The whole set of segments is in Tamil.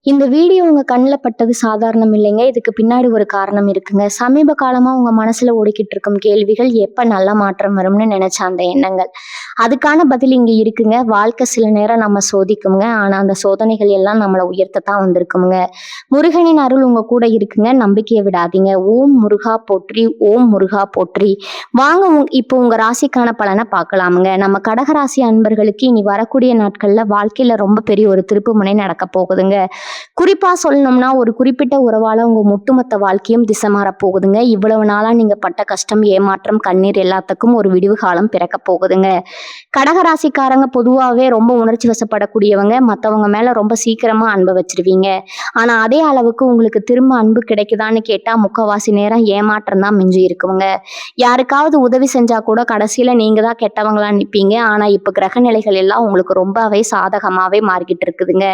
இந்த வீடியோ உங்க கண்ணுல பட்டது சாதாரணம் இல்லைங்க. இதுக்கு பின்னாடி ஒரு காரணம் இருக்குங்க. சமீப காலமா உங்க மனசுல ஓடிக்கிட்டு இருக்கும் கேள்விகள், எப்ப நல்ல மாற்றம் வரும்னு நினைச்ச அந்த எண்ணங்கள். அதுக்கான பதில் இங்க இருக்குங்க. வாழ்க்கை சில நேரம் நம்ம சோதிக்குங்க. ஆனா அந்த சோதனைகள் எல்லாம் நம்மள உயர்த்தத்தான் வந்திருக்குங்க. முருகனின் அருள் உங்க கூட இருக்குங்க. நம்பிக்கையை விடாதீங்க. ஓம் முருகா போற்றி, ஓம் முருகா போற்றி. வாங்க இப்போ உங்க ராசிக்கான பலனை பார்க்கலாமுங்க. நம்ம கடகராசி அன்பர்களுக்கு இனி வரக்கூடிய நாட்கள்ல வாழ்க்கையில ரொம்ப பெரிய ஒரு திருப்புமுனை நடக்க போகுதுங்க. குறிப்பா சொல்லணும்னா, ஒரு குறிப்பிட்ட உறவால உங்க ஒட்டுமொத்த வாழ்க்கையும் திசை மாற போகுதுங்க. இவ்வளவு நாளா நீங்க பட்ட கஷ்டம், ஏமாற்றம், கண்ணீர் எல்லாத்துக்கும் ஒரு விடிவு காலம் பிறக்க போகுதுங்க. கடகராசிக்காரங்க பொதுவாகவே ரொம்ப உணர்ச்சி வசப்படக்கூடியவங்க. மற்றவங்க மேல ரொம்ப சீக்கிரமா அன்பை வச்சிருவீங்க. ஆனா அதே அளவுக்கு உங்களுக்கு திரும்ப அன்பு கிடைக்குதான்னு கேட்டா முக்கால்வாசி நேரம் ஏமாற்றம் தான் மிஞ்சி இருக்குங்க. யாருக்காவது உதவி செஞ்சா கூட கடைசியில நீங்க தான் கெட்டவங்களா நிற்பீங்க. ஆனா இப்ப கிரக நிலைகள் எல்லாம் உங்களுக்கு ரொம்பவே சாதகமாவே மாறிக்கிட்டு இருக்குதுங்க.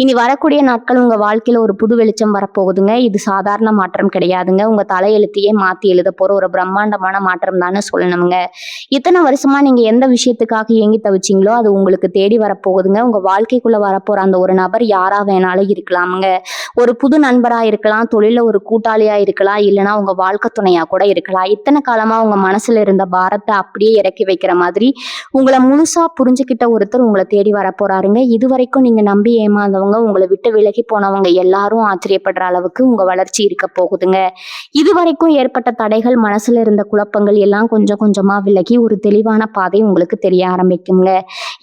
இனி வரக்கூடிய நாட்கள் உங்க வாழ்க்கையில ஒரு புது வெளிச்சம் வரப்போகுதுங்க. இது சாதாரண மாற்றம் கிடையாதுங்க. உங்க தலையெழுத்தையே மாத்தி எழுத போற ஒரு பிரம்மாண்டமான மாற்றம் தானே சொல்லணுங்க. இத்தனை வருஷமா நீங்க எந்த விஷயத்துக்காக ஏங்கி தவிச்சிங்களோ அது உங்களுக்கு தேடி வரப்போகுதுங்க. உங்க வாழ்க்கைக்குள்ள வரப்போற அந்த ஒரு நபர் யாரா வேணாலும் இருக்கலாமுங்க. ஒரு புது நண்பரா இருக்கலாம், தொழில ஒரு கூட்டாளியா இருக்கலாம், இல்லைன்னா உங்க வாழ்க்கை துணையா கூட இருக்கலாம். இத்தனை காலமா உங்க மனசுல இருந்த பாரத்தை அப்படியே இறக்கி வைக்கிற மாதிரி உங்களை முழுசா புரிஞ்சுக்கிட்ட ஒருத்தர் உங்களை தேடி வர போறாருங்க. இது வரைக்கும் நீங்க நம்பி ஏமாந்தவங்க, உங்களை விட்டு விலகி போனவங்க எல்லாரும் ஆச்சரியப்படுற அளவுக்கு உங்க வளர்ச்சி இருக்க போகுதுங்க. இது வரைக்கும் ஏற்பட்ட தடைகள், மனசுல இருந்த குழப்பங்கள் எல்லாம் கொஞ்சம் கொஞ்சமா விலகி ஒரு தெளிவான பாதை உங்களுக்கு தெரிய ஆரம்பிக்குங்க.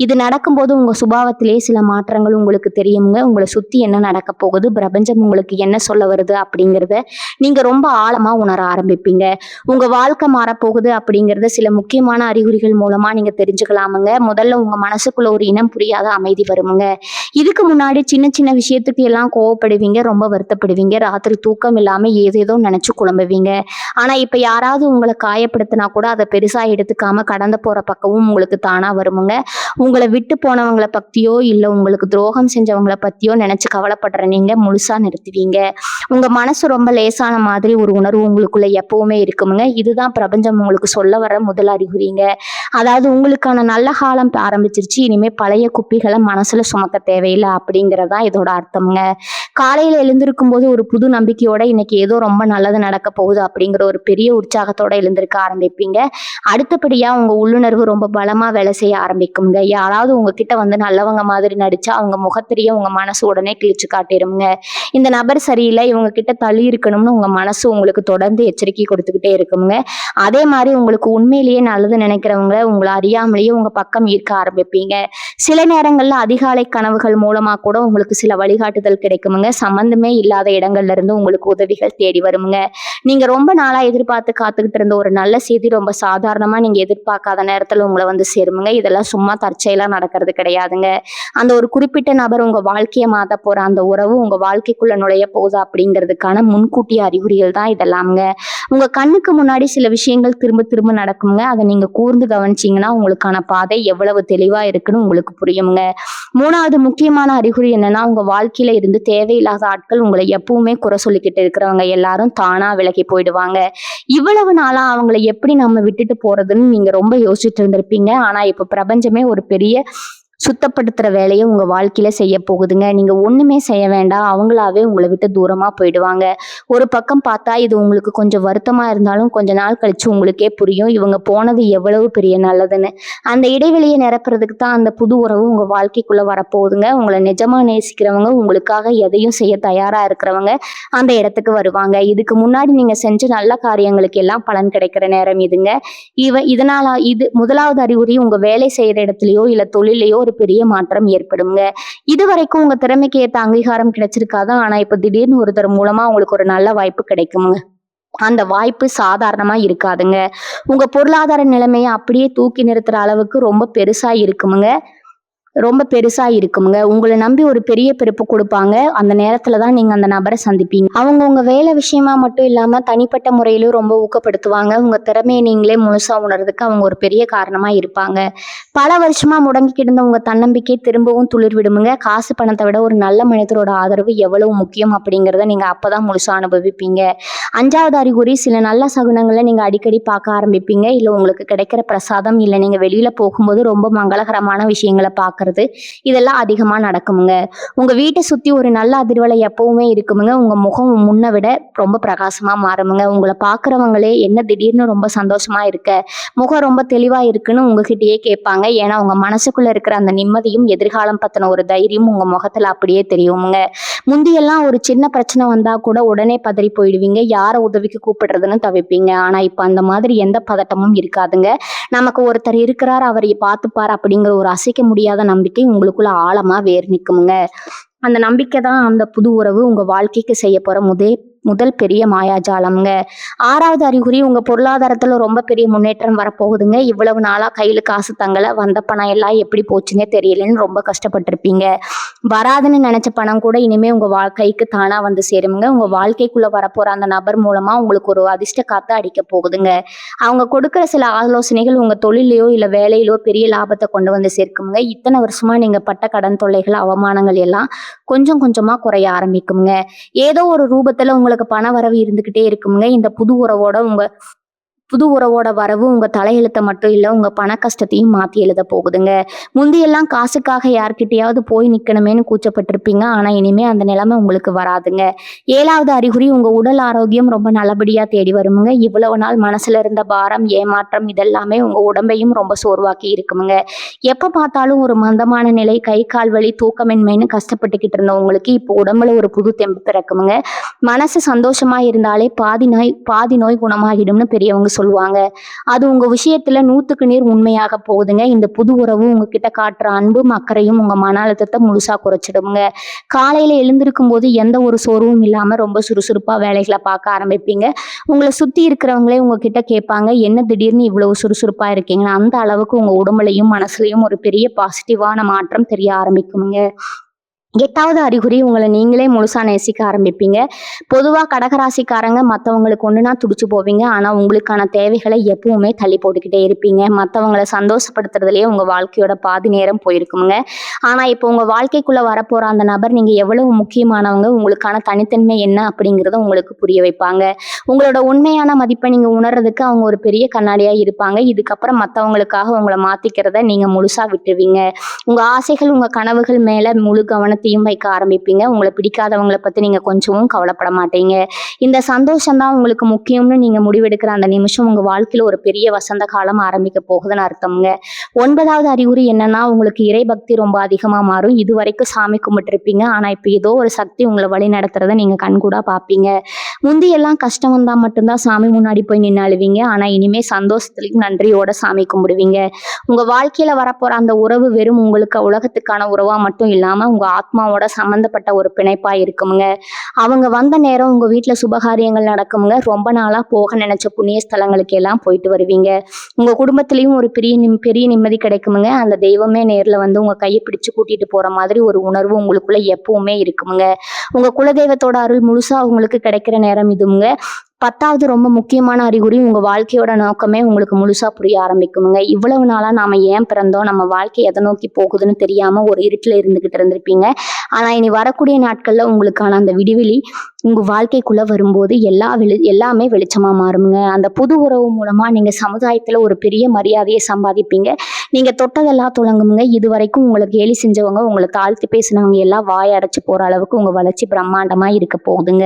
இது நடக்கும்போது உங்க சுபாவத்திலே சில மாற்றங்கள் உங்களுக்கு தெரியுங்க. உங்களை சுத்தி என்ன நடக்க போகுது, பிரபஞ்சம் உங்களுக்கு என்ன சொல்ல வருது அப்படிங்கிறத நீங்க ரொம்ப ஆழமா உணர ஆரம்பிப்பீங்க. உங்க வாழ்க்கை மாறப்போகுது அப்படிங்கறத சில முக்கியமான அறிகுறிகள் மூலமா நீங்க தெரிஞ்சுக்கலாமுங்க. முதல்ல உங்க மனசுக்குள்ள ஒரு இனம் புரியாத அமைதி வருமுங்க. இதுக்கு முன்னாடி சின்ன சின்ன விஷயத்துக்கு எல்லாம் கோவப்படுவீங்க, ரொம்ப வருத்தப்படுவீங்க, ராத்திரி தூக்கம் இல்லாம ஏதேதோ நினைச்சு குழம்புவீங்க. ஆனா இப்ப யாராவது உங்களை காயப்படுத்தினா கூட அதை பெருசா எடுத்துக்காம கடந்து போற பக்கமும் உங்களுக்கு தானா வருமுங்க. உங்களை விட்டு போனவங்களை பத்தியோ இல்ல உங்களுக்கு துரோகம் செஞ்சவங்களை பத்தியோ நினைச்சு கவலைப்படுற நீங்க முழுசா நிறுத்துவீங்க. உங்க மனசு ரொம்ப லேசான மாதிரி ஒரு உணர்வு உங்களுக்குள்ள எப்பவுமே இருக்குமுங்க. இதுதான் பிரபஞ்சம் உங்களுக்கு சொல்ல வர முதல் அறிகுறிங்க. அதாவது உங்களுக்கான நல்ல காலம் ஆரம்பிச்சிருச்சு. இனிமே பழைய குப்பிகளை மனசுல சுமக்க தேவையில்லை அப்படிங்கறதா இதோட அர்த்தம்ங்க. காலையில எழுந்திருக்கும் போது ஒரு புது நம்பிக்கையோட இன்னைக்கு ஏதோ ரொம்ப நல்லது நடக்க போகுது அப்படிங்கிற ஒரு பெரிய உற்சாகத்தோட எழுந்திருக்க ஆரம்பிப்பீங்க. அடுத்தபடியா உங்க உள்ளுணர்வு ரொம்ப பலமா வேலை செய்ய ஆரம்பிக்குங்க. யாராவது உங்ககிட்ட வந்து நல்லவங்க மாதிரி நடிச்சா அவங்க முகத்திலேயே உங்க மனசு உடனே கிழிச்சு காட்டிருங்க. இந்த நபர் சரியில்லை, இவங்க கிட்ட தள்ளி இருக்கணும்னு உங்க மனசு உங்களுக்கு தொடர்ந்து எச்சரிக்கை கொடுத்துக்கிட்டே இருக்குங்க. அதே மாதிரி உங்களுக்கு உண்மையிலேயே நல்லது நினைக்கிறவங்க உங்களை அறியாமலேயே உங்க பக்கம் ஈர்க்க ஆரம்பிப்பீங்க. சில நேரங்கள்ல அதிகாலை கனவுகள் மூலமா கூட உங்களுக்கு சில வழிகாட்டுதல் கிடைக்குமுங்க. சம்பந்தமே இல்லாத இடங்கள்ல இருந்து உங்களுக்கு உதவிகள் தேடி வருமுங்க. நீங்க ரொம்ப நாளா எதிர்பார்த்து காத்துக்கிட்டு இருந்த ஒரு நல்ல செய்தி ரொம்ப சாதாரணமா நீங்க எதிர்பார்க்காத நேரத்துல உங்களை வந்து சேருமுங்க. இதெல்லாம் சும்மா தற்செயலா நடக்கிறது கிடையாதுங்க. அந்த ஒரு குறிப்பிட்ட நபர் உங்க வாழ்க்கையை மாத்த போற அந்த உறவு உங்க வாழ்க்கைக்குள்ள நுழைய போகுது அப்படிங்கிறதுக்கான முன்கூட்டிய அறிகுறிகள் தான் இதெல்லாமுங்க. உங்க கண்ணுக்கு முன்னாடி சில விஷயங்கள் திரும்ப திரும்ப நடக்குங்க. அதை நீங்க கூர்ந்து கவனிச்சீங்கன்னா உங்களுக்கான பாதை எவ்வளவு தெளிவா இருக்குன்னு உங்களுக்கு புரியுங்க. மூணாவது முக்கியமான அறிகுறி என்னன்னா, உங்க வாழ்க்கையில இருந்து தேவையில்லாத ஆட்கள், உங்களை எப்பவுமே குறை சொல்லிக்கிட்டு இருக்கிறவங்க எல்லாரும் தானா விலகி போயிடுவாங்க. இவ்வளவு நாளா அவங்களை எப்படி நம்ம விட்டுட்டு போறதுன்னு நீங்க ரொம்ப யோசிச்சுட்டு இருந்திருப்பீங்க. ஆனா இப்ப பிரபஞ்சமே ஒரு பெரிய சுத்தப்படுத்துற வேலையை உங்க வாழ்க்கையில செய்ய போகுதுங்க. நீங்க ஒண்ணுமே செய்ய வேண்டாம், அவங்களாவே உங்களை விட்டு தூரமா போயிடுவாங்க. ஒரு பக்கம் பார்த்தா இது உங்களுக்கு கொஞ்சம் வருத்தமா இருந்தாலும் கொஞ்ச நாள் கழிச்சு உங்களுக்கே புரியும் இவங்க போனது எவ்வளவு பெரிய நல்லதுன்னு. அந்த இடைவெளியை நிரப்புறதுக்கு தான் அந்த புது உறவு உங்க வாழ்க்கைக்குள்ள வரப்போகுதுங்க. உங்களை நிஜமா நேசிக்கிறவங்க, உங்களுக்காக எதையும் செய்ய தயாரா இருக்கிறவங்க அந்த இடத்துக்கு வருவாங்க. இதுக்கு முன்னாடி நீங்க செஞ்ச நல்ல காரியங்களுக்கு எல்லாம் பலன் கிடைக்கிற நேரம் இதுங்க. இது முதலாவது அறிகுறி, உங்க வேலை செய்யற இடத்துலயோ இல்ல தொழிலையோ ஒரு பெரிய மாற்றம் ஏற்படுங்க. இது வரைக்கும் உங்க திறமைக்கு ஏற்ற அங்கீகாரம் கிடைச்சிருக்காது. ஆனா இப்ப திடீர்னு ஒருத்தர் மூலமா உங்களுக்கு ஒரு நல்ல வாய்ப்பு கிடைக்குங்க. அந்த வாய்ப்பு சாதாரணமா இருக்காதுங்க. உங்க பொருளாதார நிலைமையை அப்படியே தூக்கி நிறுத்துற அளவுக்கு ரொம்ப பெருசா இருக்குமுங்க. உங்களை நம்பி ஒரு பெரிய பிறப்பு கொடுப்பாங்க. அந்த நேரத்துலதான் நீங்க அந்த நபரை சந்திப்பீங்க. அவங்க உங்க வேலை விஷயமா மட்டும் இல்லாம தனிப்பட்ட முறையிலும் ரொம்ப ஊக்கப்படுத்துவாங்க. உங்க திறமையை நீங்களே முழுசா உணர்றதுக்கு அவங்க ஒரு பெரிய காரணமா இருப்பாங்க. பல வருஷமா முடங்கிக்கிட்டு இருந்த உங்க தன்னம்பிக்கை திரும்பவும் துளிர் விடுமுங்க. காசு பணத்தை விட ஒரு நல்ல மனிதரோட ஆதரவு எவ்வளவு முக்கியம் அப்படிங்கிறத நீங்க அப்பதான் முழுசா அனுபவிப்பீங்க. அஞ்சாவது அறிகுறி, சில நல்ல சகுனங்களை நீங்க அடிக்கடி பார்க்க ஆரம்பிப்பீங்க. இல்ல உங்களுக்கு கிடைக்கிற பிரசாதம், இல்ல நீங்க வெளியில போகும்போது ரொம்ப மங்களகரமான விஷயங்களை பார்க்க பார்க்கறது இதெல்லாம் அதிகமாக நடக்குமுங்க. உங்கள் வீட்டை சுற்றி ஒரு நல்ல அதிர்வலை எப்பவுமே இருக்குமுங்க. உங்கள் முகம் முன்னை விட ரொம்ப பிரகாசமாக மாறுமுங்க. உங்களை பார்க்குறவங்களே என்ன திடீர்னு ரொம்ப சந்தோஷமா இருக்க, முகம் ரொம்ப தெளிவா இருக்குன்னு உங்ககிட்டயே கேட்பாங்க. ஏன்னா உங்க மனசுக்குள்ள இருக்கிற அந்த நிம்மதியும் எதிர்காலம் பத்தின ஒரு தைரியம் உங்க முகத்துல அப்படியே தெரியுமுங்க. முந்தியெல்லாம் ஒரு சின்ன பிரச்சனை வந்தா கூட உடனே பதறி போயிடுவீங்க, யார உதவிக்கு கூப்பிடுறதுன்னு தவிப்பீங்க. ஆனா இப்ப அந்த மாதிரி எந்த பதட்டமும் இருக்காதுங்க. நமக்கு ஒருத்தர் இருக்கிறார், அவரை பார்த்துப்பார் அப்படிங்கிற ஒரு அசைக்க முடியாத நம்பிக்கை உங்களுக்குள்ள ஆழமா வேர் நிற்குமுங்க. அந்த நம்பிக்கை தான் அந்த புது உறவு உங்க வாழ்க்கைக்கு செய்ய போற முதல் பெரிய மாயாஜாலம்ங்க. 6வது அறிகுறி, உங்க பொருளாதாரத்துல ரொம்ப பெரிய முன்னேற்றம் வரப்போகுதுங்க. இவ்வளவு நாளா கையில காசு தங்கல, வந்த பணம் எல்லாம் எப்படி போச்சுன்னே தெரியலன்னு ரொம்ப கஷ்டப்பட்டிருப்பீங்க. வராதுன்னு நினைச்ச பணம் கூட இனிமே உங்க வாழ்க்கைக்கு தானா வந்து சேருமுங்க. உங்க வாழ்க்கைக்குள்ள வரப்போற அந்த நபர் மூலமா உங்களுக்கு ஒரு அதிர்ஷ்ட காத்து அடிக்க போகுதுங்க. அவங்க கொடுக்குற சில ஆலோசனைகள் உங்க தொழிலையோ இல்ல வேலையிலோ பெரிய லாபத்தை கொண்டு வந்து சேர்க்குமுங்க. இத்தனை வருஷமா நீங்க பட்ட கடன் தொல்லைகள், அவமானங்கள் எல்லாம் கொஞ்சம் கொஞ்சமா குறைய ஆரம்பிக்குங்க. ஏதோ ஒரு ரூபத்துல உங்களுக்கு பண வரவு இருந்துகிட்டே இருக்குங்க. இந்த புது உறவோட வரவு உங்க தலையெழுத்தை மட்டும் இல்ல, உங்க பண கஷ்டத்தையும் மாத்தி எழுத போகுதுங்க. முந்தியெல்லாம் காசுக்காக யார்கிட்டயாவது போய் நிக்கணுமேனு கூச்சப்பட்டிருப்பீங்க. ஆனா இனிமே அந்த நிலைமை உங்களுக்கு வராதுங்க. 7வது அறிகுறி, உங்க உடல் ஆரோக்கியம் ரொம்ப நல்லபடியா தேடி வருமுங்க. இவ்வளவு நாள் மனசுல இருந்த பாரம், ஏமாற்றம் இதெல்லாமே உங்க உடம்பையும் ரொம்ப சோர்வாக்கி இருக்குமுங்க. எப்ப பார்த்தாலும் ஒரு மந்தமான நிலை, கை கால் வலி, தூக்கமின்மைன்னு கஷ்டப்பட்டுக்கிட்டு இருந்த உங்களுக்கு இப்போ உடம்புல ஒரு புது தெம்பு பிறக்குமுங்க. மனசு சந்தோஷமா இருந்தாலே பாதி நோய் குணமாகிடும்னு பெரியவங்க சொல்லுவாங்க. அது உங்க விஷயத்துல 100க்கு 100 உண்மையாக போகுதுங்க. இந்த புது உறவு உங்ககிட்ட காட்டுற அன்பும் அக்கறையும் உங்க மன அழுத்தத்தை முழுசா குறைச்சிடுங்க. காலையில எழுந்திருக்கும் போது எந்த ஒரு சோர்வும் இல்லாம ரொம்ப சுறுசுறுப்பா வேலைகளை பார்க்க ஆரம்பிப்பீங்க. உங்களை சுத்தி இருக்கிறவங்களே உங்ககிட்ட கேட்பாங்க, என்ன திடீர்னு இவ்வளவு சுறுசுறுப்பா இருக்கீங்கன்னா. அந்த அளவுக்கு உங்க உடம்புலையும் மனசுலையும் ஒரு பெரிய பாசிட்டிவான மாற்றம் தெரிய ஆரம்பிக்குங்க. 8வது அறிகுறி, உங்களை நீங்களே முழுசா நேசிக்க ஆரம்பிப்பீங்க. பொதுவா கடகராசிக்காரங்க மற்றவங்களுக்கு ஒண்ணுனா துடிச்சு போவீங்க. ஆனா உங்களுக்கான தேவைகளை எப்பவுமே தள்ளி போட்டுக்கிட்டே இருப்பீங்க. மற்றவங்களை சந்தோஷப்படுத்துறதுலயே உங்க வாழ்க்கையோட பாதி நேரம் போயிருக்குங்க. ஆனா இப்போ உங்க வாழ்க்கைக்குள்ள வரப்போற அந்த நபர் நீங்க எவ்வளவு முக்கியமானவங்க, உங்களுக்கான தனித்தன்மை என்ன அப்படிங்கிறத உங்களுக்கு புரிய வைப்பாங்க. உங்களோட உண்மையான மதிப்பை நீங்க உணர்றதுக்கு அவங்க ஒரு பெரிய கண்ணாடியா இருப்பாங்க. இதுக்கப்புறம் மற்றவங்களுக்காக உங்களை மாத்திக்கிறத நீங்க முழுசா விட்டுருவீங்க. உங்க ஆசைகள், உங்க கனவுகள் மேல முழு கவனத்தையும் வைக்க ஆரம்பிப்பீங்க. உங்களை பிடிக்காதவங்களை பத்தி நீங்க கொஞ்சமும் கவலைப்பட மாட்டீங்க. இந்த சந்தோஷம் தான் உங்களுக்கு முக்கியம்னு நீங்க முடிவெடுக்கிற அந்த நிமிஷம் உங்க வாழ்க்கையில ஒரு பெரிய வசந்த காலம் ஆரம்பிக்க போகுதுன்னு அர்த்தம்ங்க. 9வது அறிகுறி என்னன்னா, உங்களுக்கு இறை பக்தி ரொம்ப அதிகமா மாறும். இது வரைக்கும் சாமி கும்பிட்டுருப்பீங்க. ஆனா இப்ப ஏதோ ஒரு சக்தி உங்களை வழி நடத்துறத நீங்க கண்கூடா பார்ப்பீங்க. முந்தியெல்லாம் கஷ்டம் வந்தா மட்டும்தான் சாமி முன்னாடி போய் நின்று அழுவீங்க. ஆனா இனிமே சந்தோஷத்துலயும் நன்றியோட சாமி கும்பிடுவீங்க. உங்க வாழ்க்கையில வரப்போற அந்த உறவு வெறும் உங்களுக்கு உலகத்துக்கான உறவா மட்டும் இல்லாம உங்க ஆத்மாவோட சம்பந்தப்பட்ட ஒரு பிணைப்பா இருக்குமுங்க. அவங்க வந்த நேரம் உங்க வீட்டுல சுபகாரியங்கள் நடக்குமுங்க. ரொம்ப நாளா போக நினைச்ச புண்ணிய ஸ்தலங்களுக்கு எல்லாம் போயிட்டு வருவீங்க. உங்க குடும்பத்திலயும் ஒரு பெரிய நிம்மதி கிடைக்குமுங்க. அந்த தெய்வமே நேர்ல வந்து உங்க கையை பிடிச்சு கூட்டிட்டு போற மாதிரி ஒரு உணர்வு உங்களுக்குள்ள எப்பவுமே இருக்குமுங்க. உங்க குலதெய்வத்தோட அருள் முழுசா உங்களுக்கு கிடைக்கிற நேரம் இதுங்க. 10வது ரொம்ப முக்கியமான அறிகுறி, உங்க வாழ்க்கையோட நோக்கமே உங்களுக்கு முழுசா புரிய ஆரம்பிக்குமுங்க. இவ்வளவு நாளா நாம ஏன் பிறந்தோம், நம்ம வாழ்க்கை எதை நோக்கி போகுதுன்னு தெரியாம ஒரு இருட்டுல இருந்துகிட்டு இருந்திருப்பீங்க. ஆனா இனி வரக்கூடிய நாட்கள்ல உங்களுக்கான அந்த விடிவெளி உங்க வாழ்க்கைக்குள்ள வரும்போது எல்லாமே வெளிச்சமா மாறுமுங்க. அந்த புது உறவு மூலமா நீங்க சமுதாயத்துல ஒரு பெரிய மரியாதையை சம்பாதிப்பீங்க. நீங்க தொட்டதெல்லாம் தொடங்குமுங்க. இது வரைக்கும் உங்களை கேலி செஞ்சவங்க, உங்களை தாழ்த்தி பேசினவங்க எல்லாம் வாய் அடைச்சு போற அளவுக்கு உங்க வளர்ச்சி பிரம்மாண்டமா இருக்க போகுதுங்க.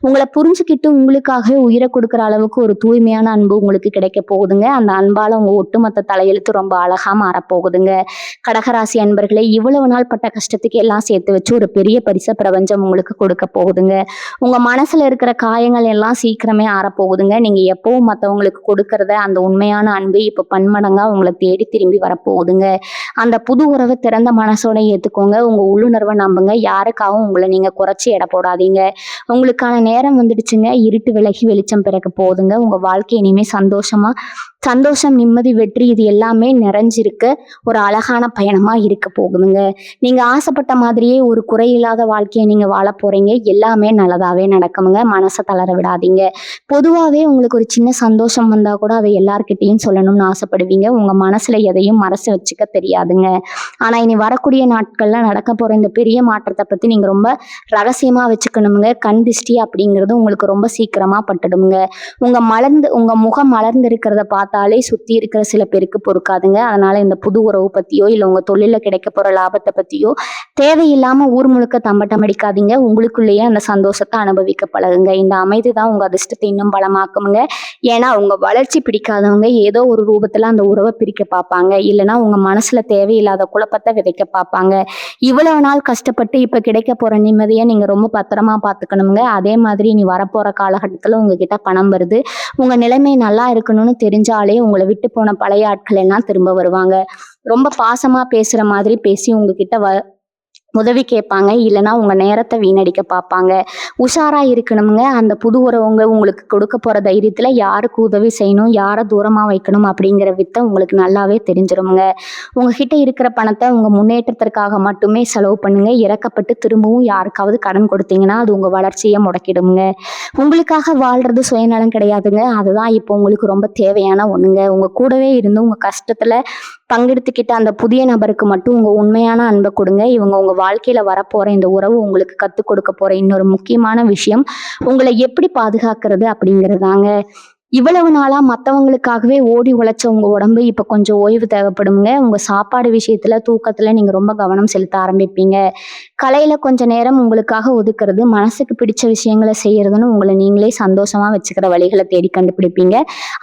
உங்களை புரிஞ்சுக்கிட்டு உங்களுக்காக உயிரை கொடுக்குற அளவுக்கு ஒரு தூய்மையான அன்பு உங்களுக்கு கிடைக்க போகுதுங்க. அந்த அன்பால உங்க ஒட்டுமொத்த தலையெழுத்து ரொம்ப அழகா மாறப்போகுதுங்க. கடகராசி அன்பர்களே, இவ்வளவு நாள் பட்ட கஷ்டத்துக்கு எல்லாம் சேர்த்து வச்சு ஒரு பெரிய பரிசை பிரபஞ்சம் உங்களுக்கு கொடுக்க போகுதுங்க. உங்க மனசுல இருக்கிற காயங்கள் எல்லாம் சீக்கிரமே ஆறப்போகுதுங்க. நீங்க எப்பவும் மற்றவங்களுக்கு கொடுக்கறத அந்த உண்மையான அன்பு இப்ப பன்மடங்கா உங்களை தேடி திரும்பி வரப்போகுதுங்க. அந்த புது உறவை திறந்த மனசோட ஏத்துக்கோங்க. உங்க உள்ளுணர்வை நம்புங்க. யாருக்காகவும் உங்களை நீங்க குறைச்சி எடை போடாதீங்க. உங்களுக்கான நேரம் வந்துடுச்சுங்க. இருட்டு விலகி வெளிச்சம் பிறக்க போகுதுங்க. உங்க வாழ்க்கை இனிமே சந்தோஷம், நிம்மதி, வெற்றி இது எல்லாமே நிறைஞ்சிருக்க ஒரு அழகான பயணமா இருக்க போகுதுங்க. நீங்க ஆசைப்பட்ட மாதிரியே ஒரு குறையில்லாத வாழ்க்கையை நீங்க வாழ போறீங்க. எல்லாமே நல்லதாவே நடக்குமுங்க. மனசை தளர விடாதீங்க. பொதுவாகவே உங்களுக்கு ஒரு சின்ன சந்தோஷம் வந்தா கூட அதை எல்லார்கிட்டையும் சொல்லணும்னு ஆசைப்படுவீங்க. உங்க மனசுல எதையும் மறைச்சு வச்சுக்க தெரியாதுங்க. ஆனா இனி வரக்கூடிய நாட்கள்ல நடக்க போற இந்த பெரிய மாற்றத்தை பத்தி நீங்க ரொம்ப ரகசியமா வச்சுக்கணுமுங்க. கண் திஷ்டி அப்படிங்கிறது உங்களுக்கு ரொம்ப சீக்கிரமா பட்டுடுங்க. உங்க முகம் மலர்ந்து இருக்கிறத பார்த்தா பார்த்தாலே சுத்தி இருக்கிற சில பேருக்கு பொறுக்காதுங்க. அதனால இந்த புது உறவு பத்தியோ இல்ல உங்க தொழில கிடைக்க போற லாபத்தை பத்தியோ தேவையில்லாம ஊர் முழுக்க தம்பட்டம் அடிக்காதீங்க. உங்களுக்குள்ளேயே அந்த சந்தோஷத்தை அனுபவிக்க பழகுங்க. இந்த அமைதி தான் உங்க அதிர்ஷ்டத்தை இன்னும் பலமாக்குமுங்க. ஏன்னா உங்க வளர்ச்சி பிடிக்காதவங்க ஏதோ ஒரு ரூபத்துல அந்த உறவை பிரிக்க பார்ப்பாங்க. இல்லைன்னா உங்க மனசுல தேவையில்லாத குழப்பத்தை விதைக்க பார்ப்பாங்க. இவ்வளவு நாள் கஷ்டப்பட்டு இப்ப கிடைக்க போற நிம்மதியை நீங்க ரொம்ப பத்திரமா பார்த்துக்கணுங்க. அதே மாதிரி நீ வரப்போற காலகட்டத்துல உங்ககிட்ட பணம் வருது. உங்க நிலைமை நல்லா இருக்கணும்னு தெரிஞ்சாலே உங்களை விட்டு போன பழைய ஆட்கள் எல்லாம் திரும்ப வருவாங்க. ரொம்ப பாசமா பேசுற மாதிரி பேசி உங்ககிட்ட உதவி கேட்பாங்க. இல்லைன்னா உங்க நேரத்தை வீணடிக்க பார்ப்பாங்க. உஷாரா இருக்கணுங்க. அந்த புது உறவுங்க உங்களுக்கு கொடுக்க போற தைரியத்துல யாருக்கு உதவி செய்யணும், யாரை தூரமா வைக்கணும் அப்படிங்கிற வித்தை உங்களுக்கு நல்லாவே தெரிஞ்சிருமுங்க. உங்ககிட்ட இருக்கிற பணத்தை உங்க முன்னேற்றத்திற்காக மட்டுமே செலவு பண்ணுங்க. இறக்கப்பட்டு திரும்பவும் யாருக்காவது கடன் கொடுத்தீங்கன்னா அது உங்க வளர்ச்சியை முடக்கிடுங்க. உங்களுக்காக வாழ்றது சுயநலம் கிடையாதுங்க. அதுதான் இப்போ உங்களுக்கு ரொம்ப தேவையான ஒண்ணுங்க. உங்க கூடவே இருந்து உங்க கஷ்டத்துல பங்கெடுத்துக்கிட்ட அந்த புதிய நபருக்கு மட்டும் உங்க உண்மையான அன்பை கொடுங்க. இவங்க உங்க வாழ்க்கையில வரப்போற இந்த உறவு உங்களுக்கு கத்துக் கொடுக்க போற இன்னொரு முக்கியமான விஷயம் உங்களை எப்படி பாதுகாக்கிறது அப்படிங்கிறதாங்க. இவ்வளவு நாளா மத்தவங்களுக்காகவே ஓடி உழைச்ச உங்க உடம்பு இப்ப கொஞ்சம் ஓய்வு தேவைப்படுங்க. உங்க சாப்பாடு விஷயத்துல தூக்கத்துல நீங்க ரொம்ப கவனம் செலுத்த ஆரம்பிப்பீங்க. கலையில கொஞ்ச நேரம் உங்களுக்காக ஒதுக்குறது, மனசுக்கு பிடிச்ச விஷயங்களை செய்யறதுன்னு உங்களை நீங்களே சந்தோஷமா வச்சுக்கிற வழிகளை தேடி கண்டுபிடிப்பீங்க.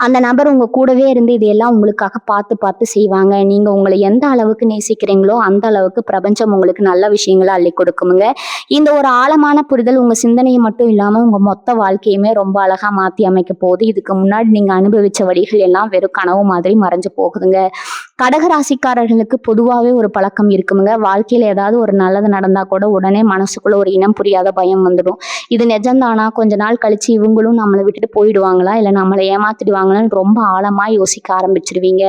அந்த நபர் உங்க கூடவே இருந்து இதையெல்லாம் உங்களுக்காக பார்த்து பார்த்து செய்வாங்க. நீங்க உங்களை எந்த அளவுக்கு நேசிக்கிறீங்களோ அந்த அளவுக்கு பிரபஞ்சம் உங்களுக்கு நல்ல விஷயங்களை அள்ளி கொடுக்குமுங்க. இந்த ஒரு ஆழமான புரிதல் உங்க சிந்தனையை மட்டும் இல்லாம உங்க மொத்த வாழ்க்கையுமே ரொம்ப அழகா மாத்தி அமைக்க போகுது. இதுக்கு முன்னாடி நீங்க அனுபவிச்ச வழிகள் எல்லாம் வெறும் கனவு மாதிரி மறைஞ்சு போகுதுங்க. கடகராசிக்காரர்களுக்கு பொதுவாகவே ஒரு பழக்கம் இருக்குமுங்க. வாழ்க்கையில ஏதாவது ஒரு நல்லது நடந்தா கூட உடனே மனசுக்குள்ள ஒரு இனம் புரியாத பயம் வந்துடும். இது நிஜம்தானா, கொஞ்ச நாள் கழிச்சு இவங்களும் நம்மளை விட்டுட்டு போயிடுவாங்களா, இல்லை நம்மளை ஏமாத்திடுவாங்களான்னு ரொம்ப ஆழமா யோசிக்க ஆரம்பிச்சிருவீங்க.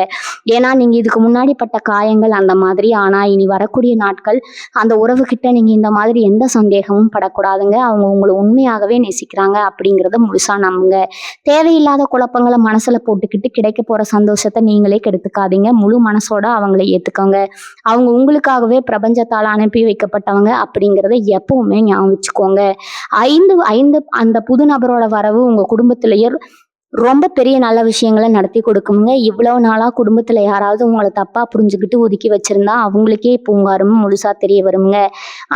ஏன்னா நீங்க இதுக்கு முன்னாடி பட்ட காயங்கள் அந்த மாதிரி. ஆனா இனி வரக்கூடிய நாட்கள் அந்த உறவு கிட்ட நீங்க இந்த மாதிரி எந்த சந்தேகமும் படக்கூடாதுங்க. அவங்க உங்களை உண்மையாகவே நேசிக்கிறாங்க அப்படிங்கிறத முழுசா நம்புங்க. தேவையில்லாத குழப்பங்களை மனசுல போட்டுக்கிட்டு கிடைக்க போற சந்தோஷத்தை நீங்களே கெடுத்துக்காதீங்க. முழு மனசோட அவங்களை ஏத்துக்கோங்க. அவங்க உங்களுக்காகவே பிரபஞ்சத்தால் அனுப்பி வைக்கப்பட்டவங்க அப்படிங்கிறத எப்பவுமே ஞாபகம் வச்சுக்கோங்க. அந்த புது நபரோட வரவு உங்க குடும்பத்திலேயே ரொம்ப பெரிய நல்ல விஷயங்களை நடத்தி கொடுக்குமுங்க. இவ்வளவு நாளா குடும்பத்துல யாராவது உங்களை தப்பா புரிஞ்சுக்கிட்டு ஒதுக்கி வச்சிருந்தா அவங்களுக்கே இப்போ உங்க அருமை முழுசா தெரிய வருங்க.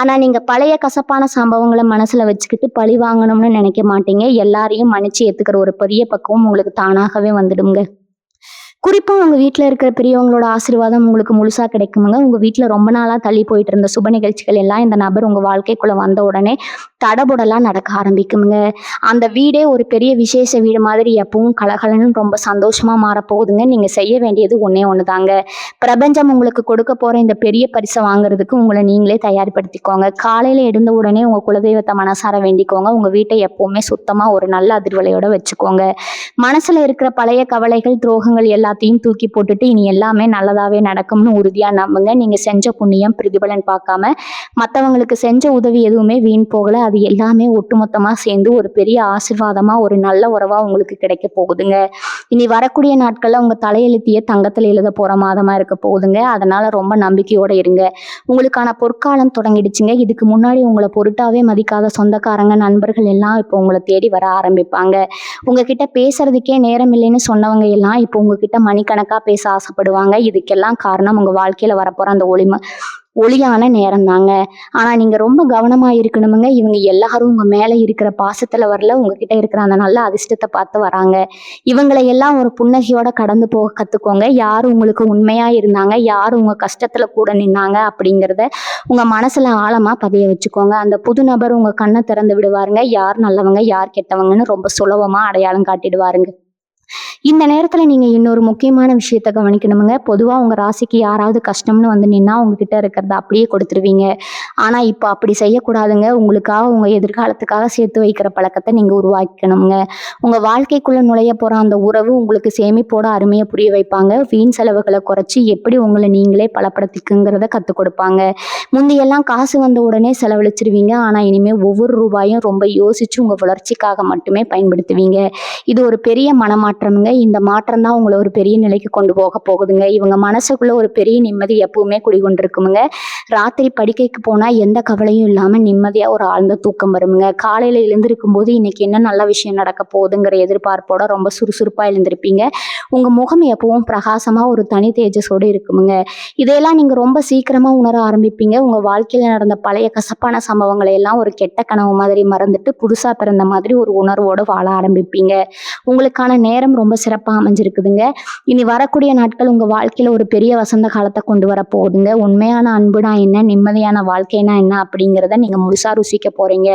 ஆனா நீங்க பழைய கசப்பான சம்பவங்களை மனசுல வச்சுக்கிட்டு பழி வாங்கணும்னு நினைக்க மாட்டீங்க. எல்லாரையும் மன்னிச்சு ஏத்துக்கிற ஒரு பெரிய பக்குவம் உங்களுக்கு தானாகவே வந்துடுங்க. குறிப்பா உங்க வீட்டுல இருக்கிற பெரியவங்களோட ஆசீர்வாதம் உங்களுக்கு முழுசா கிடைக்குமுங்க. உங்க வீட்டுல ரொம்ப நாளா தள்ளி போயிட்டு இருந்த சுப நிகழ்ச்சிகள் எல்லாம் இந்த நபர் உங்க வாழ்க்கைக்குள்ள வந்த உடனே தடபுடலாம் நடக்க ஆரம்பிக்குமுங்க. அந்த வீடே ஒரு பெரிய விசேஷ வீடு மாதிரி எப்பவும் கலகலன்னு ரொம்ப சந்தோஷமா மாறப்போகுதுங்க. நீங்க செய்ய வேண்டியது ஒன்னே ஒண்ணுதாங்க. பிரபஞ்சம் உங்களுக்கு கொடுக்க போற இந்த பெரிய பரிசை வாங்குறதுக்கு உங்களை நீங்களே தயார்படுத்திக்கோங்க. காலையில எழுந்த உடனே உங்க குலதெய்வத்தை மனசார வேண்டிக்கோங்க. உங்க வீட்டை எப்பவுமே சுத்தமா ஒரு நல்ல அதிர்வலையோட வச்சுக்கோங்க. மனசுல இருக்கிற பழைய கவலைகள், துரோகங்கள் எல்லாத்தையும் தூக்கி போட்டுட்டு இனி எல்லாமே நல்லதாவே நடக்கும்னு உறுதியா நம்புங்க. நீங்க செஞ்ச புண்ணியம் பிரதிபலன் பார்க்காம மற்றவங்களுக்கு செஞ்ச உதவி எதுவுமே வீண் போகல. அது எல்லாமே ஒட்டுமொத்தமா சேர்ந்து ஒரு பெரிய ஆசீர்வாதமா ஒரு நல்ல உறவா உங்களுக்கு கிடைக்க போகுதுங்க. இனி வரக்கூடிய நாட்கள்ல உங்க தலையெழுத்திய தங்கத்துல எழுத போற மாதமா இருக்க போகுதுங்க. அதனால ரொம்ப நம்பிக்கையோட இருங்க. உங்களுக்கான பொற்காலம் தொடங்கிடுச்சுங்க. இதுக்கு முன்னாடி உங்களை பொருட்டாவே மதிக்காத சொந்தக்காரங்க, நண்பர்கள் எல்லாம் இப்போ உங்களை தேடி வர ஆரம்பிப்பாங்க. உங்ககிட்ட பேசுறதுக்கே நேரம் இல்லைன்னு சொன்னவங்க எல்லாம் இப்போ உங்ககிட்ட மணிக்கணக்கா பேச ஆசைப்படுவாங்க. இதுக்கெல்லாம் காரணம் உங்க வாழ்க்கையில வரப்போற அந்த ஒளியான நேரம் தாங்க. ஆனா நீங்க ரொம்ப கவனமா இருக்கணுமுங்க. இவங்க எல்லாரும் உங்க மேல இருக்கிற பாசத்துல வரல, உங்ககிட்ட இருக்கிற அந்த நல்ல அதிர்ஷ்டத்தை பார்த்து வராங்க. இவங்களை எல்லாம் ஒரு புன்னகையோட கடந்து போக கத்துக்கோங்க. யார் உங்களுக்கு உண்மையா இருந்தாங்க, யார் உங்க கஷ்டத்துல கூட நின்னாங்க அப்படிங்கிறத உங்க மனசுல ஆழமா பதிய வச்சுக்கோங்க. அந்த புது நபர் உங்க கண்ணை திறந்து விடுவாருங்க. யார் நல்லவங்க யார் கெட்டவங்கன்னு ரொம்ப சுலபமா அடையாளம் காட்டிடுவாருங்க. இந்த நேரத்துல நீங்க இன்னொரு முக்கியமான விஷயத்த கவனிக்கணுமுங்க. பொதுவா உங்க ராசிக்கு யாராவது கஷ்டம்னு வந்து நின்னா உங்ககிட்ட இருக்கிறத அப்படியே கொடுத்துருவீங்க. ஆனா இப்போ அப்படி செய்யக்கூடாதுங்க. உங்களுக்காக உங்க எதிர்காலத்துக்காக சேர்த்து வைக்கிற பழக்கத்தை நீங்க உருவாக்கணுங்க. உங்க வாழ்க்கைக்குள்ள நுழைய போற அந்த உறவு உங்களுக்கு சேமிப்போட அருமையை புரிய வைப்பாங்க. வீண் செலவுகளை குறைச்சி எப்படி உங்களை நீங்களே பலப்படுத்திக்குங்கிறத கத்துக் கொடுப்பாங்க. முந்தையெல்லாம் காசு வந்த உடனே செலவழிச்சிருவீங்க. ஆனா இனிமே ஒவ்வொரு ரூபாயும் ரொம்ப யோசிச்சு உங்க வளர்ச்சிக்காக மட்டுமே பயன்படுத்துவீங்க. இது ஒரு பெரிய மனமாற்றமுங்க. இருக்குமுங்க. இந்த மாற்றம் தான் உங்கள ஒரு பெரிய நிலைக்கு கொண்டு போக போகுதுங்க. இவங்க மனசுக்குள்ள ஒரு பெரிய நிம்மதி எப்பவுமே குடிகொண்டிருக்குமுங்க. ராத்திரி படுக்கைக்கு போனா எந்த கவலையும் இல்லாம நிம்மதியா ஒரு ஆழ்ந்த தூக்கம் வருமுங்க. காலையில எழுந்திருக்கும் போது இன்னைக்கு என்ன நல்ல விஷயம் நடக்க போகுதுங்கிற எதிர்பார்ப்போட ரொம்ப சுறுசுறுப்பா எழுந்திருப்பீங்க. உங்க முகம் எப்பவும் பிரகாசமா ஒரு தனி தேஜஸோடு இருக்குமுங்க. இதையெல்லாம் நீங்க ரொம்ப சீக்கிரமா உணர ஆரம்பிப்பீங்க. உங்க வாழ்க்கையில நடந்த பழைய கசப்பான சம்பவங்களை எல்லாம் ஒரு கெட்ட கனவு மாதிரி மறந்துட்டு புதுசா பிறந்த மாதிரி ஒரு உணர்வோடு வாழ ஆரம்பிப்பீங்க. உங்களுக்கான நேரம் ரொம்ப சிறப்பா அமைஞ்சிருக்குதுங்க. இனி வரக்கூடிய நாட்கள் உங்க வாழ்க்கையில ஒரு பெரிய வசந்த காலத்தை கொண்டு வர போகுதுங்க. உண்மையான அன்புனா என்ன, நிம்மதியான வாழ்க்கைனா என்ன அப்படிங்கிறத நீங்க முழுசா ருசிக்க போறீங்க.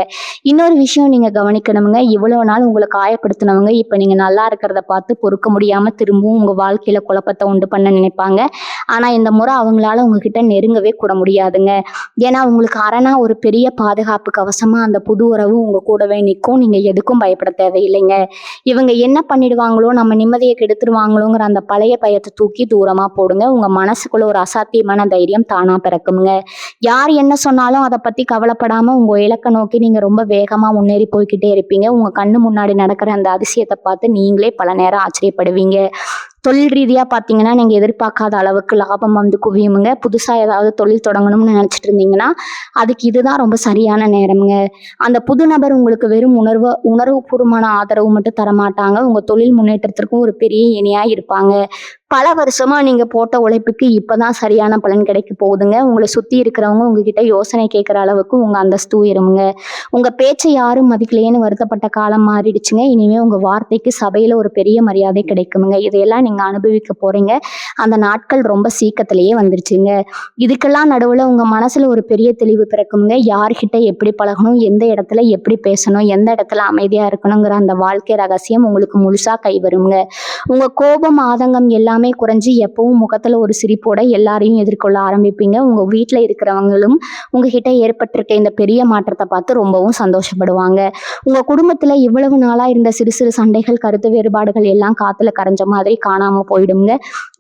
இன்னொரு விஷயம் நீங்க கவனிக்கணுங்க. இவ்வளவு நாள் உங்களை காயப்படுத்தினவங்க இப்ப நீங்க நல்லா இருக்கிறத பார்த்து பொறுக்க முடியாம திரும்பவும் உங்க வாழ்க்கையில குழப்பத்தை உண்டு பண்ண நினைப்பாங்க. ஆனா இந்த முறை அவங்களால உங்ககிட்ட நெருங்கவே கூட முடியாதுங்க. ஏன்னா உங்களுக்கு அரணா ஒரு பெரிய பாதுகாப்பு கவசமா அந்த புது உறவு உங்க கூடவே நிற்கும். நீங்க எதுக்கும் பயப்பட தேவையில்லைங்க. இவங்க என்ன பண்ணிடுவாங்களோ, நம்ம நிம்மதியை கெடுத்துருவாங்களோங்கிற அந்த பழைய பயத்தை தூக்கி தூரமா போடுங்க. உங்க மனசுக்குள்ள ஒரு அசாத்தியமான தைரியம் தானா பிறக்குங்க. யார் என்ன சொன்னாலும் அதை பத்தி கவலைப்படாம உங்க இலக்கை நோக்கி நீங்க ரொம்ப வேகமா முன்னேறி போய்கிட்டே இருப்பீங்க. உங்க கண்ணு முன்னாடி நடக்கிற அந்த அதிசயத்தை பார்த்து நீங்களே பல நேரம் ஆச்சரியப்படுவீங்க. தொழில் ரீதியா பார்த்தீங்கன்னா, நீங்க எதிர்பார்க்காத அளவுக்கு லாபம் வந்து குவியுமுங்க. புதுசா ஏதாவது தொழில் தொடங்கணும்னு நினைச்சிட்டு இருந்தீங்கன்னா, அதுக்கு இதுதான் ரொம்ப சரியான நேரம்ங்க. அந்த புது நபர் உங்களுக்கு வெறும் உணர்வுபூர்வமான ஆதரவு மட்டும் தரமாட்டாங்க. உங்க தொழில் முன்னேற்றத்திற்கும் ஒரு பெரிய இணையா இருப்பாங்க. பல வருஷமா நீங்க போட்ட உழைப்புக்கு இப்பதான் சரியான பலன் கிடைக்க போகுதுங்க. உங்களை சுத்தி இருக்கிறவங்க உங்ககிட்ட யோசனை கேட்கிற அளவுக்கு உங்க அந்தஸ்து உயருமுங்க. உங்க பேச்சை யாரும் மதிக்கலையேன்னு வருத்தப்பட்ட காலம் மாறிடுச்சுங்க. இனிமே உங்க வார்த்தைக்கு சபையில ஒரு பெரிய மரியாதை கிடைக்குமுங்க. இதையெல்லாம் நீங்க அனுபவிக்க போறீங்க. அந்த நாட்கள் ரொம்ப சீக்கிரத்திலேயே வந்துருச்சுங்க. இதுக்கெல்லாம் நடுவுல உங்க மனசுல ஒரு பெரிய தெளிவு பிறக்குமுங்க. யார்கிட்ட எப்படி பழகணும், எந்த இடத்துல எப்படி பேசணும், எந்த இடத்துல அமைதியா இருக்கணுங்கிற அந்த வாழ்க்கை ரகசியம் உங்களுக்கு முழுசா கை வருங்க. உங்க கோபம், ஆதங்கம் எல்லாமே குறைஞ்சு எப்பவும் முகத்துல ஒரு சிரிப்போட எல்லாரையும் எதிர்கொள்ள ஆரம்பிப்பீங்க. உங்க வீட்டுல இருக்கிறவங்களும் உங்ககிட்ட ஏற்பட்டிருக்க இந்த பெரிய மாற்றத்தை பார்த்து ரொம்பவும் சந்தோஷப்படுவாங்க. உங்க குடும்பத்துல இவ்வளவு நாளா இருந்த சிறு சிறு சண்டைகள், கருத்து வேறுபாடுகள் எல்லாம் காத்துல கரைஞ்ச மாதிரி காணாம போயிடுங்க.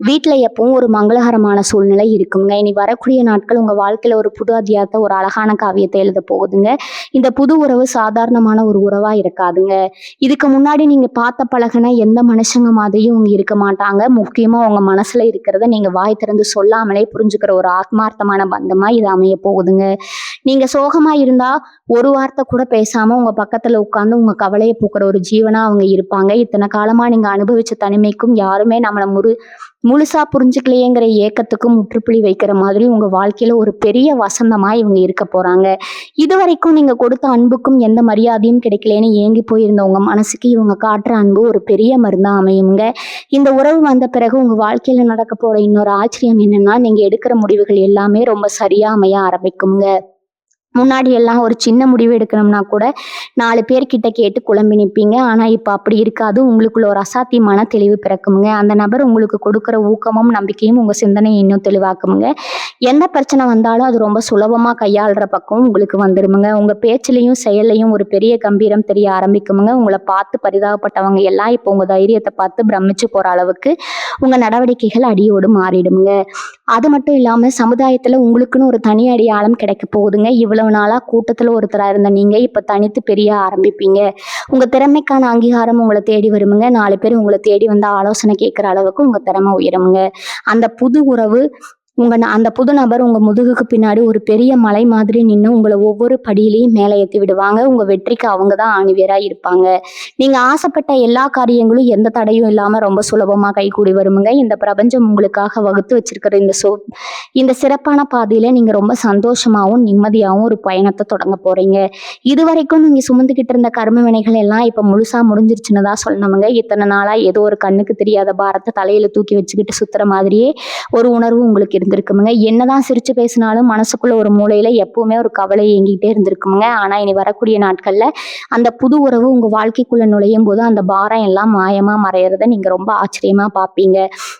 வீட்டுல எப்பவும் ஒரு மங்களகரமான சூழ்நிலை இருக்குங்க. இனி வரக்கூடிய நாட்கள் உங்க வாழ்க்கையில ஒரு புது அத்தியாயத்தை, ஒரு அழகான காவியத்தை எழுத போகுதுங்க. இந்த புது உறவு சாதாரணமான ஒரு உறவா இருக்காதுங்க. இதுக்கு முன்னாடி நீங்க பார்த்த பழகுன எந்த மனுஷங்க மாதிரியும் இவங்க இருக்க மாட்டாங்க. முக்கியமா உங்க மனசுல இருக்கிறத நீங்க வாய் திறந்து சொல்லாமலே புரிஞ்சுக்கிற ஒரு ஆத்மார்த்தமான பந்தமா இது அமைய போகுதுங்க. நீங்க சோகமா இருந்தா ஒரு வார்த்தை கூட பேசாம உங்க பக்கத்துல உட்கார்ந்து உங்க கவலையை போக்குற ஒரு ஜீவனா அவங்க இருப்பாங்க. இத்தனை காலமா நீங்க அனுபவிச்ச தனிமைக்கும் யாருமே நம்மளை முழுசா புரிஞ்சுக்கலையேங்கிற ஏக்கத்துக்கும் முற்றுப்புள்ளி வைக்கிற மாதிரி உங்க வாழ்க்கையில ஒரு பெரிய வசந்தமா இவங்க இருக்க போறாங்க. இதுவரைக்கும் நீங்க கொடுத்த அன்புக்கும் எந்த மரியாதையும் கிடைக்கலன்னு ஏங்கி போயிருந்த உங்க மனசுக்கு இவங்க காட்டுற அன்பு ஒரு பெரிய மருந்தா அமையுங்க. இந்த உறவு வந்த பிறகு உங்க வாழ்க்கையில நடக்க போற இன்னொரு ஆச்சரியம் என்னன்னா, நீங்க எடுக்கிற முடிவுகள் எல்லாமே ரொம்ப சரியா அமைய ஆரம்பிக்குங்க. முன்னாடி எல்லாம் ஒரு சின்ன முடிவு எடுக்கணும்னா கூட 4 பேர்கிட்ட கேட்டு குழம்பி நிற்பீங்க. ஆனா இப்ப அப்படி இருக்காது. உங்களுக்குள்ள ஒரு அசாத்தியமான தெளிவு பிறக்குமுங்க. அந்த நபர் உங்களுக்கு கொடுக்குற ஊக்கமும் நம்பிக்கையும் உங்க சிந்தனையை இன்னும் தெளிவாக்குமுங்க. எந்த பிரச்சனை வந்தாலும் அது ரொம்ப சுலபமா கையாளுற பக்கம் உங்களுக்கு வந்துருமுங்க. உங்க பேச்சிலையும் செயலையும் ஒரு பெரிய கம்பீரம் தெரிய ஆரம்பிக்குமுங்க. உங்களை பார்த்து பரிதாபப்பட்டவங்க எல்லாம் இப்போ உங்க தைரியத்தை பார்த்து பிரமிச்சு போற அளவுக்கு உங்க நடவடிக்கைகள் அடியோடு மாறிடுமுங்க. அது மட்டும் இல்லாம சமுதாயத்துல உங்களுக்குன்னு ஒரு தனி அடையாளம் கிடைக்க போகுதுங்க. இவ்வளவு நாளா கூட்டத்துல ஒருத்தரா இருந்த நீங்க இப்ப தனித்து பெரிய ஆரம்பிப்பீங்க. உங்க திறமைக்கான அங்கீகாரம் உங்களை தேடி வருமுங்க. 4 பேர் உங்களை தேடி வந்து ஆலோசனை கேட்கிற அளவுக்கு உங்க திறமை உயருமுங்க. அந்த புது உறவு அந்த புது நபர் உங்க முதுகுக்கு பின்னாடி ஒரு பெரிய மலை மாதிரி நின்று உங்களை ஒவ்வொரு படியிலையும் மேலே ஏற்றி விடுவாங்க. உங்க வெற்றிக்கு அவங்க தான் ஆணிவேரா இருப்பாங்க. நீங்க ஆசைப்பட்ட எல்லா காரியங்களும் எந்த தடையும் இல்லாம ரொம்ப சுலபமா கைகூடி வருமுங்க. இந்த பிரபஞ்சம் உங்களுக்காக வகுத்து வச்சிருக்கிற இந்த சிறப்பான பாதையில நீங்க ரொம்ப சந்தோஷமாவும் நிம்மதியாகவும் ஒரு பயணத்தை தொடங்க போறீங்க. இதுவரைக்கும் நீங்க சுமந்துக்கிட்டு இருந்த கர்ம வினைகள் எல்லாம் இப்ப முழுசா முடிஞ்சிருச்சுன்னு தான் சொல்லணுமுங்க. இத்தனை நாளா ஏதோ ஒரு கண்ணுக்கு தெரியாத பாரத்தை தலையில தூக்கி வச்சுக்கிட்டு சுத்துற மாதிரியே ஒரு உணர்வு உங்களுக்கு இருந்திருக்குமுங்க. என்னதான் சிரிச்சு பேசினாலும் மனசுக்குள்ள ஒரு மூலையில எப்பவுமே ஒரு கவலை ஏங்கிட்டே இருந்திருக்குமுங்க. ஆனா இனி வரக்கூடிய நாட்கள்ல அந்த புது உறவு உங்க வாழ்க்கைக்குள்ள நுழையும் போது அந்த பாரம் எல்லாம் மாயமா மறையறத நீங்க ரொம்ப ஆச்சரியமா பார்ப்பீங்க.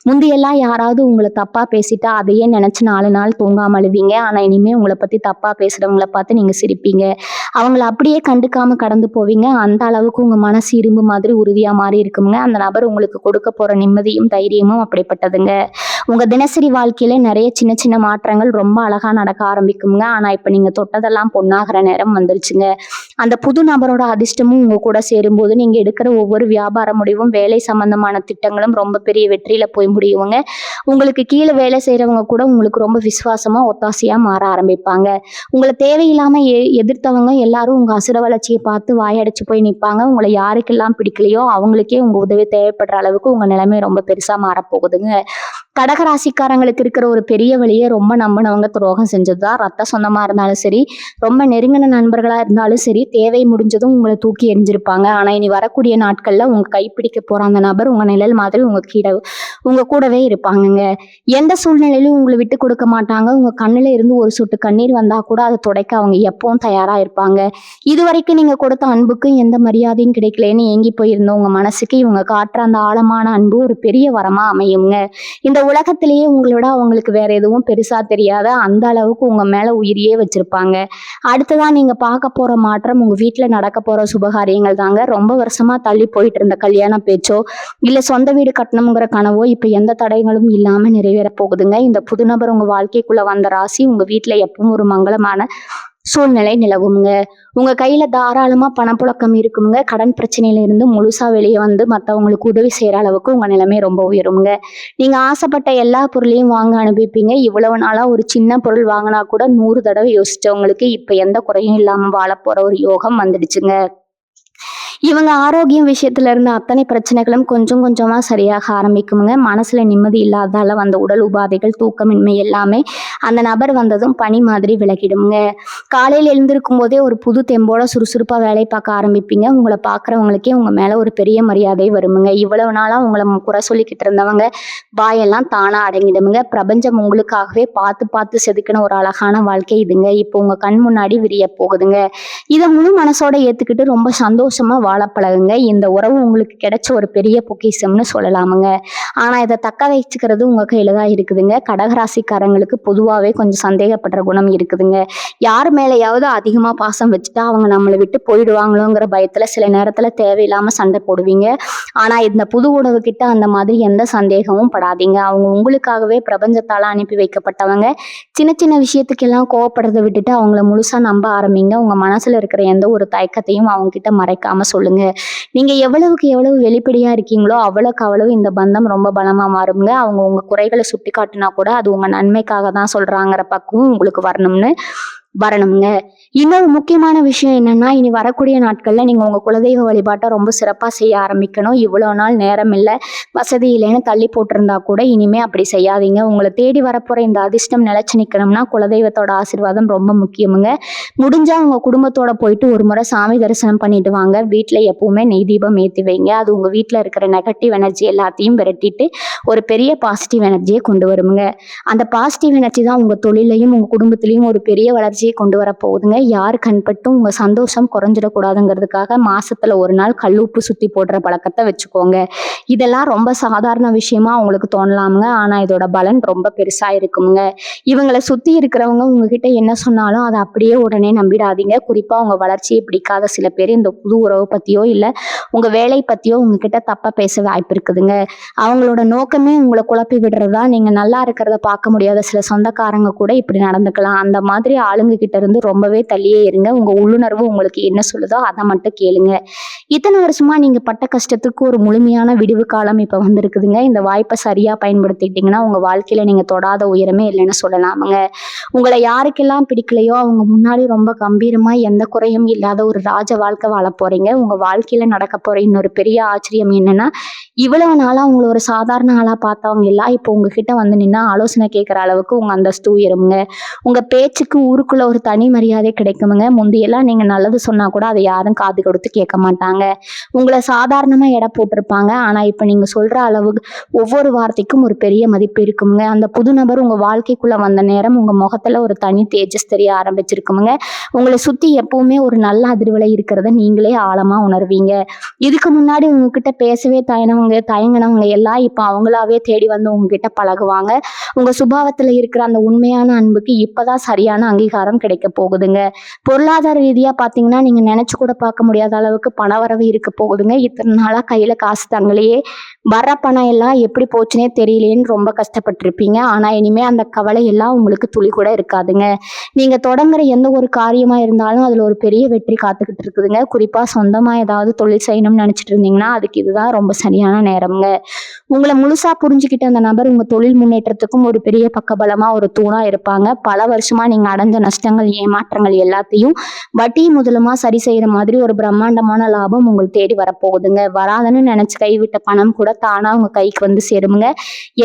முந்தியெல்லாம் யாராவது உங்களை தப்பா பேசிட்டா அதையே நினைச்சு 4 நாள் தூங்காம அழுவீங்க. ஆனா இனிமே உங்களை பத்தி தப்பா பேசுறவங்களை பார்த்து நீங்க சிரிப்பீங்க. அவங்கள அப்படியே கண்டுக்காம கடந்து போவீங்க. அந்த அளவுக்கு உங்க மனசு இரும்பு மாதிரி உறுதியா மாறி இருக்குங்க. அந்த நபர் உங்களுக்கு கொடுக்க போற நிம்மதியும் தைரியமும் அப்படிப்பட்டதுங்க. உங்க தினசரி வாழ்க்கையில நிறைய சின்ன சின்ன மாற்றங்கள் ரொம்ப அழகா நடக்க ஆரம்பிக்குங்க. ஆனா இப்ப நீங்க தொட்டதெல்லாம் பொண்ணாகிற நேரம் வந்துருச்சுங்க. அந்த புது நபரோட அதிர்ஷ்டமும் உங்க கூட சேரும்போது நீங்க எடுக்கிற ஒவ்வொரு வியாபார முடிவும் வேலை சம்பந்தமான திட்டங்களும் ரொம்ப பெரிய வெற்றியில போய் முடியுங்க. உங்களுக்கு கீழே வேலை செய்யறவங்க கூட உங்களுக்கு ரொம்ப விசுவாசமா ஒத்தாசையா மாற ஆரம்பிப்பாங்க. உங்களை தேவையில்லாம எதிர்த்தவங்க எல்லாரும் உங்க அசுர வளர்ச்சியை பார்த்து வாயடைச்சு போய் நிற்பாங்க. உங்களை யாருக்கெல்லாம் பிடிக்கலையோ அவங்களுக்கே உங்க உதவி தேவைப்படுற அளவுக்கு உங்க நிலைமை ரொம்ப பெருசா மாறப்போகுதுங்க. கடகராசிக்காரங்களுக்கு இருக்கிற ஒரு பெரிய வழியை ரொம்ப நம்பினவங்க துரோகம் செஞ்சதுதான். ரத்த சொந்தமா இருந்தாலும் சரி, ரொம்ப நெருங்கின நண்பர்களா இருந்தாலும் சரி, தேவை முடிஞ்சதும் உங்களை தூக்கி எறிஞ்சிருப்பாங்க. ஆனா இனி வரக்கூடிய நாட்கள்ல உங்க கைப்பிடிக்க போற அந்த நபர் உங்க நிழல் மாதிரி உங்க கூடவே இருப்பாங்கங்க. எந்த சூழ்நிலையிலும் உங்களை விட்டு கொடுக்க மாட்டாங்க. உங்க கண்ணுல இருந்து ஒரு சொட்டு கண்ணீர் வந்தா கூட அதை துடைக்க அவங்க எப்பவும் தயாரா இருப்பாங்க. இதுவரைக்கும் நீங்க கொடுத்த அன்புக்கு எந்த மரியாதையும் கிடைக்கலன்னு ஏங்கி போயிருந்தோம் உங்க மனசுக்கு இவங்க காட்டுற அந்த ஆழமான அன்பு ஒரு பெரிய வரமா அமையுங்க. இந்த உலகத்திலேயே உங்களோட அவங்களுக்கு வேற எதுவும் பெருசா தெரியாத அந்த அளவுக்கு உங்க மேல உயிரியே வச்சிருப்பாங்க. அடுத்ததான் நீங்க பார்க்க போற மாற்றம் உங்க வீட்டுல நடக்க போற சுபகாரியங்கள் தாங்க. ரொம்ப வருஷமா தள்ளி போயிட்டு இருந்த கல்யாண பேச்சோ இல்ல சொந்த வீடு கட்டணுங்கிற கனவோ இப்ப எந்த தடைகளும் இல்லாம நிறைவேற போகுதுங்க. இந்த புது நபர் உங்க வாழ்க்கைக்குள்ள வந்த ராசி உங்க வீட்டுல எப்பவும் ஒரு மங்களமான சூழ்நிலை நிலவுங்க. உங்க கையில தாராளமா பணப்புழக்கம் இருக்குங்க. கடன் பிரச்சனையில இருந்து முழுசா வெளியே வந்து மற்றவங்களுக்கு உதவி செய்யற அளவுக்கு உங்க நிலைமை ரொம்ப உயருங்க. நீங்க ஆசைப்பட்ட எல்லா பொருளையும் வாங்க அனுப்பிப்பீங்க. இவ்வளவு நாளா ஒரு சின்ன பொருள் வாங்கினா கூட 100 தடவை யோசிச்சவங்களுக்கு இப்ப எந்த குறையும் இல்லாம வாழ போற ஒரு யோகம் வந்துடுச்சுங்க. இவங்க ஆரோக்கியம் விஷயத்துல இருந்த அத்தனை பிரச்சனைகளும் கொஞ்சம் கொஞ்சமா சரியாக ஆரம்பிக்குங்க. மனசுல நிம்மதி இல்லாதால வந்த உடல் உபாதைகள், தூக்கமின்மை எல்லாமே அந்த நபர் வந்ததும் பனி மாதிரி விலகிடுங்க. காலையில் எழுந்திருக்கும் போதே ஒரு புது தெம்போட சுறுசுறுப்பா வேலை பார்க்க ஆரம்பிப்பீங்க. உங்களை பார்க்குறவங்களுக்கே உங்க மேல ஒரு பெரிய மரியாதை வருமுங்க. இவ்வளவு நாளா உங்களை குறை சொல்லிக்கிட்டு இருந்தவங்க வாயெல்லாம் தானா அடங்கிடுமுங்க. பிரபஞ்சம் உங்களுக்காகவே பார்த்து பார்த்து செதுக்கின ஒரு அழகான வாழ்க்கை இதுங்க. இப்போ உங்க கண் முன்னாடி விரிய போகுதுங்க. இதை முழு மனசோட ஏத்துக்கிட்டு ரொம்ப சந்தோஷமா வாழ பழகுங்க. இந்த உறவு உங்களுக்கு கிடைச்ச ஒரு பெரிய பொக்கிஷம்னு சொல்லலாமுங்க. ஆனா இதை தக்க வச்சுக்கிறது உங்க கையில தான் இருக்குதுங்க. கடகராசிக்காரங்களுக்கு பொதுவாகவே கொஞ்சம் சந்தேகப்படுற குணம் இருக்குதுங்க. யார் மேலேயாவது அதிகமா பாசம் வச்சுட்டா அவங்க நம்மளை விட்டு போயிடுவாங்களோங்கிற பயத்துல சில நேரத்துல தேவையில்லாம சண்டை போடுவீங்க. ஆனா இந்த புது உறவு கிட்ட அந்த மாதிரி எந்த சந்தேகமும் படாதீங்க. அவங்க உங்களுக்காகவே பிரபஞ்சத்தால அனுப்பி வைக்கப்பட்டவங்க. சின்ன சின்ன விஷயத்துக்கெல்லாம் கோவப்படுறதை விட்டுட்டு அவங்கள முழுசா நம்ப ஆரம்பிங்க. உங்க மனசுல இருக்கிற எந்த ஒரு தயக்கத்தையும் அவங்க கிட்ட மறைக்காம சொல்லுங்க. நீங்க எவ்வளவுக்கு எவ்வளவு வெளிப்படையா இருக்கீங்களோ அவ்வளவுக்கு அவ்வளவு இந்த பந்தம் ரொம்ப பலமா மாறுங்க. அவங்க உங்க குறைகளை சுட்டி காட்டினா கூட அது உங்க நன்மைக்காக தான் சொல்றாங்கிற பக்குவம் உங்களுக்கு வரணுங்க. இன்னொரு முக்கியமான விஷயம் என்னன்னா, இனி வரக்கூடிய நாட்கள்ல நீங்க உங்க குலதெய்வ வழிபாட்டை ரொம்ப சிறப்பா செய்ய ஆரம்பிக்கணும். இவ்வளவு நாள் நேரம் இல்லை, வசதி இல்லைன்னு தள்ளி போட்டிருந்தா கூட இனிமே அப்படி செய்யாதீங்க. உங்களை தேடி வரப்போற இந்த அதிர்ஷ்டம் நிலைச்சு நிக்கணும்னா குலதெய்வத்தோட ஆசீர்வாதம் ரொம்ப முக்கியமுங்க. முடிஞ்சா உங்க குடும்பத்தோட போயிட்டு ஒரு முறை சாமி தரிசனம் பண்ணிட்டு வாங்க. வீட்டுல எப்பவுமே நெய் தீபம் ஏற்றி வைங்க. அது உங்க வீட்டுல இருக்கிற நெகட்டிவ் எனர்ஜி எல்லாத்தையும் விரட்டிட்டு ஒரு பெரிய பாசிட்டிவ் எனர்ஜியை கொண்டு வருமுங்க. அந்த பாசிட்டிவ் எனர்ஜி தான் உங்க தொழிலையும் உங்க குடும்பத்திலையும் ஒரு பெரிய வளர்ச்சியை கொண்டு வர போகுதுங்க. யார் கண்பட்டும் உங்க சந்தோஷம் குறைஞ்சிடக்கூடாதுங்கிறதுக்காக மாசத்துல ஒரு நாள் கல்லுப்பு சுத்தி போடுற பழக்கத்தை வச்சுக்கோங்க. இதெல்லாம் ரொம்ப சாதாரண விஷயமா உங்களுக்கு தோணலாமுங்க. ஆனா இதோட பலன் ரொம்ப பெருசா இருக்குங்க. இவங்களை சுத்தி இருக்கிறவங்க உங்ககிட்ட என்ன சொன்னாலும் அதை அப்படியே உடனே நம்பிடாதீங்க. குறிப்பா உங்க வளர்ச்சியை பிடிக்காத சில பேர் இந்த புது உறவு பத்தியோ இல்ல உங்க வேலை பத்தியோ உங்ககிட்ட தப்பா பேச வாய்ப்பு இருக்குதுங்க. அவங்களோட நோக்கமே உங்களை குழப்பி விடுறதா. நீங்க நல்லா இருக்கிறத பார்க்க முடியாத சில சொந்தக்காரங்க கூட இப்படி நடந்துக்கலாம். அந்த மாதிரி ஆளுங்க கிட்ட இருந்து ரொம்பவே தள்ளியே இருங்க. உங்க உள்ளுணர்வு உங்களுக்கு என்ன சொல்லுதோ அதை மட்டும் கேளுங்க. இத்தனை வருஷமா நீங்க பட்ட கஷ்டத்துக்கு ஒரு முழுமையான விடிவு காலம் இப்ப வந்திருக்குதுங்க. இந்த வாய்ப்பை சரியா பயன்படுத்திக்கிட்டீங்கன்னா உங்க வாழ்க்கையில நீங்க தொடாத உயரமே இல்லைன்னு சொல்லலாமுங்க. உங்களை யாருக்கெல்லாம் பிடிக்கலையோ அவங்க முன்னாடி ரொம்ப கம்பீரமா எந்த குறையும் இல்லாத ஒரு ராஜ வாழ்க்கை வாழ போறீங்க. உங்க வாழ்க்கையில நடக்க போற இன்னொரு பெரிய ஆச்சரியம் என்னன்னா, இவ்வளவு நாளா உங்களை ஒரு சாதாரண ஆளா பார்த்தவங்க எல்லாம் இப்போ உங்ககிட்ட வந்து நின்னா ஆலோசனை கேட்கிற அளவுக்கு உங்க அந்தஸ்து உயருங்க. உங்க பேச்சுக்கு ஊருக்குள்ள ஒரு தனி மரியாதை கிடைக்குமுங்க. முந்தையெல்லாம் நீங்க நல்லது சொன்னா கூட அதை யாரும் காது கொடுத்து கேட்க மாட்டாங்க. உங்களை சாதாரணமா எடை போட்டிருப்பாங்க. ஆனா இப்ப நீங்க சொல்ற அளவுக்கு ஒவ்வொரு வார்த்தைக்கும் ஒரு பெரிய மதிப்பு இருக்குமுங்க. அந்த புது நபர் உங்க வாழ்க்கைக்குள்ள வந்த நேரம் உங்க முகத்துல ஒரு தனி தேஜஸ் தெரிய ஆரம்பிச்சிருக்குமுங்க. உங்களை சுத்தி எப்பவுமே ஒரு நல்ல அதிர்வலை இருக்கிறத நீங்களே ஆழமா உணர்வீங்க. இதுக்கு முன்னாடி உங்ககிட்ட பேசவே தயங்கினவங்க எல்லாம் இப்ப அவங்களாவே தேடி வந்து உங்ககிட்ட பழகுவாங்க. உங்க சுபாவத்துல இருக்கிற அந்த உண்மையான அன்புக்கு இப்பதான் சரியான அங்கீகாரம் அங்கீகாரம் கிடைக்க போகுதுங்க. பொருளாதார ரீதியா பாத்தீங்கன்னா நீங்க நினைச்சு கூட பார்க்க முடியாத அளவுக்கு பணவரவு இருக்க போகுதுங்க. இத்தனை நாளா கையில காசு தங்களையே வர்ற பணம் எல்லாம் எப்படி போச்சுனே தெரியலேன்னு ரொம்ப கஷ்டப்பட்டிருப்பீங்க. ஆனா இனிமே அந்த கவலை எல்லாம் உங்களுக்கு துளி கூட இருக்காதுங்க. நீங்க தொடங்குற எந்த ஒரு காரியமா இருந்தாலும் அதுல ஒரு பெரிய வெற்றி காத்துக்கிட்டு இருக்குதுங்க. குறிப்பா சொந்தமா ஏதாவது தொழில் செய்யணும்னு நினைச்சிட்டு இருந்தீங்கன்னா அதுக்கு இதுதான் ரொம்ப சரியான நேரம்ங்க. உங்களை முழுசா புரிஞ்சுக்கிட்ட அந்த நபர் உங்க தொழில் முன்னேற்றத்துக்கும் ஒரு பெரிய பக்கபலமா ஒரு தூணா இருப்பாங்க. பல வருஷமா நீங்க அடைஞ்ச நஷ்டங்கள் ஏமாற்றங்கள் எல்லாத்தையும் வட்டி முதலுமா சரி செய்யற மாதிரி ஒரு பிரம்மாண்டமான லாபம் உங்களுக்கு தேடி வரப்போகுதுங்க. வராதுன்னு நினைச்சு கைவிட்ட பணம் கூட தானா உங்க கைக்கு வந்து சேருமுங்க.